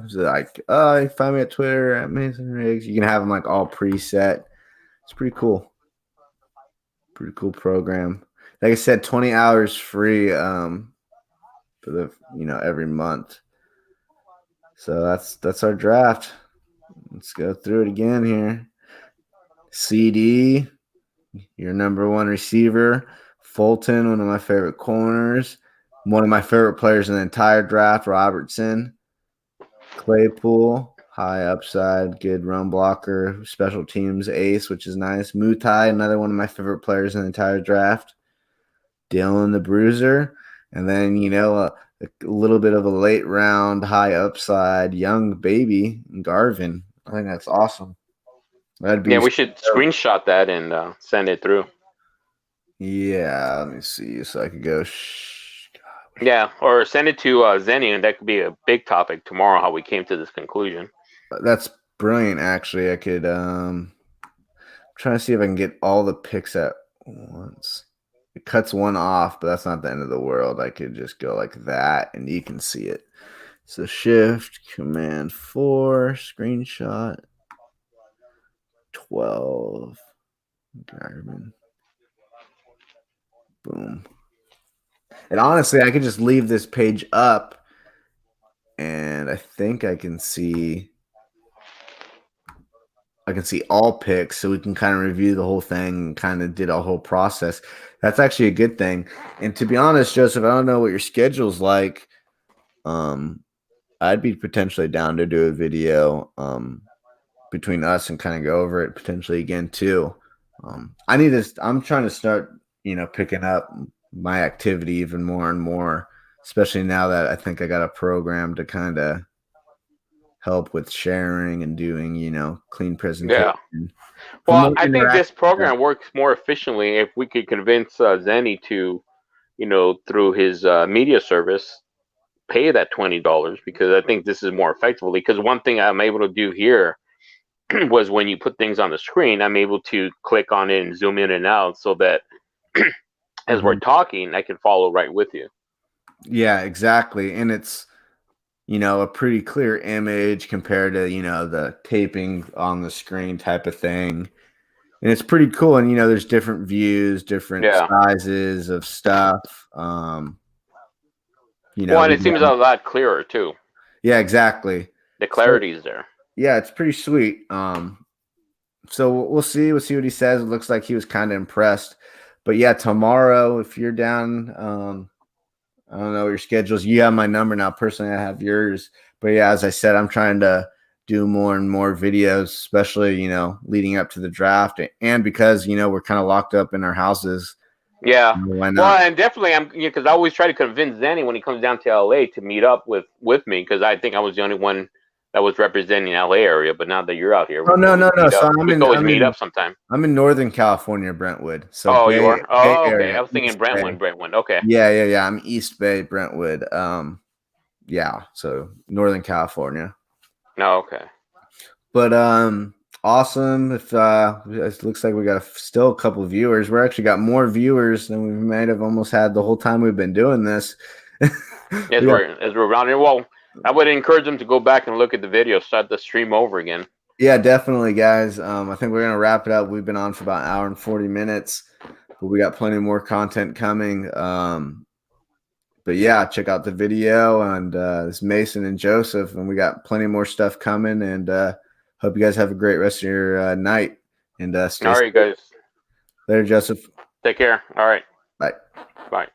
It's like, you find me at Twitter at Mason Riggs. You can have them like all preset. It's pretty cool. Pretty cool program. Like I said, 20 hours free for the every month. So that's our draft. Let's go through it again here. CD, your number one receiver. Fulton, one of my favorite corners. One of my favorite players in the entire draft, Robertson. Claypool, high upside, good run blocker, special teams ace, which is nice. Mutai, another one of my favorite players in the entire draft. Dylan, the bruiser. And then, a little bit of a late round, high upside, young baby, Garvin. I think that's awesome. That'd be we should screenshot that and send it through. Yeah, let me see. So I could go. Yeah, or send it to Zennie, and that could be a big topic tomorrow. How we came to this conclusion. That's brilliant. Actually, I could. Trying to see if I can get all the picks at once. It cuts one off, but that's not the end of the world. I could just go like that, and you can see it. So Shift Command 4 screenshot 12. Garmin. Boom. And honestly, I could just leave this page up, and I think I can see all picks, so we can kind of review the whole thing and kind of did a whole process. That's actually a good thing. And to be honest, Joseph, I don't know what your schedule's like. I'd be potentially down to do a video between us and kind of go over it potentially again too. I'm trying to start, picking up my activity even more and more, especially now that I think I got a program to kind of help with sharing and doing, clean presentation. Yeah. Well, I think this program works more efficiently if we could convince Zennie to, through his media service, pay that $20, because I think this is more effectively. Because one thing I'm able to do here was when you put things on the screen, I'm able to click on it and zoom in and out so that as we're talking, I can follow right with you. Yeah, exactly. And it's, a pretty clear image compared to, the taping on the screen type of thing. And it's pretty cool. And, there's different views, different sizes of stuff. Well, and it seems a lot clearer too. Yeah, exactly. The clarity is there. Yeah, it's pretty sweet. So we'll see. We'll see what he says. It looks like he was kind of impressed. But yeah, tomorrow, if you're down, I don't know your schedules. You have my number now. Personally, I have yours. But yeah, as I said, I'm trying to do more and more videos, especially, leading up to the draft. And because, we're kind of locked up in our houses. Yeah. Why not? Well, and definitely because I always try to convince Zennie when he comes down to LA to meet up with me, because I think I was the only one that was representing LA area, but now that you're out here, Oh, no. So we can always meet up sometime. I'm in Northern California, Brentwood. So oh, you are? Oh, Bay okay. Area, I was thinking East Brentwood. Bay. Brentwood. Okay. Yeah. I'm East Bay, Brentwood. Yeah. So Northern California. No, okay. But awesome. If it looks like we got still a couple of viewers. We're actually got more viewers than we might have almost had the whole time we've been doing this. As we're around here. Well, I would encourage them to go back and look at the video, start the stream over again. Yeah, definitely, guys. I think we're gonna wrap it up. We've been on for about an hour and 40 minutes, but we got plenty more content coming. But yeah, check out the video, and it's Mason and Joseph, and we got plenty more stuff coming. And hope you guys have a great rest of your night. And stay all right, safe. guys. Later, Joseph. Take care. All right. Bye. Bye.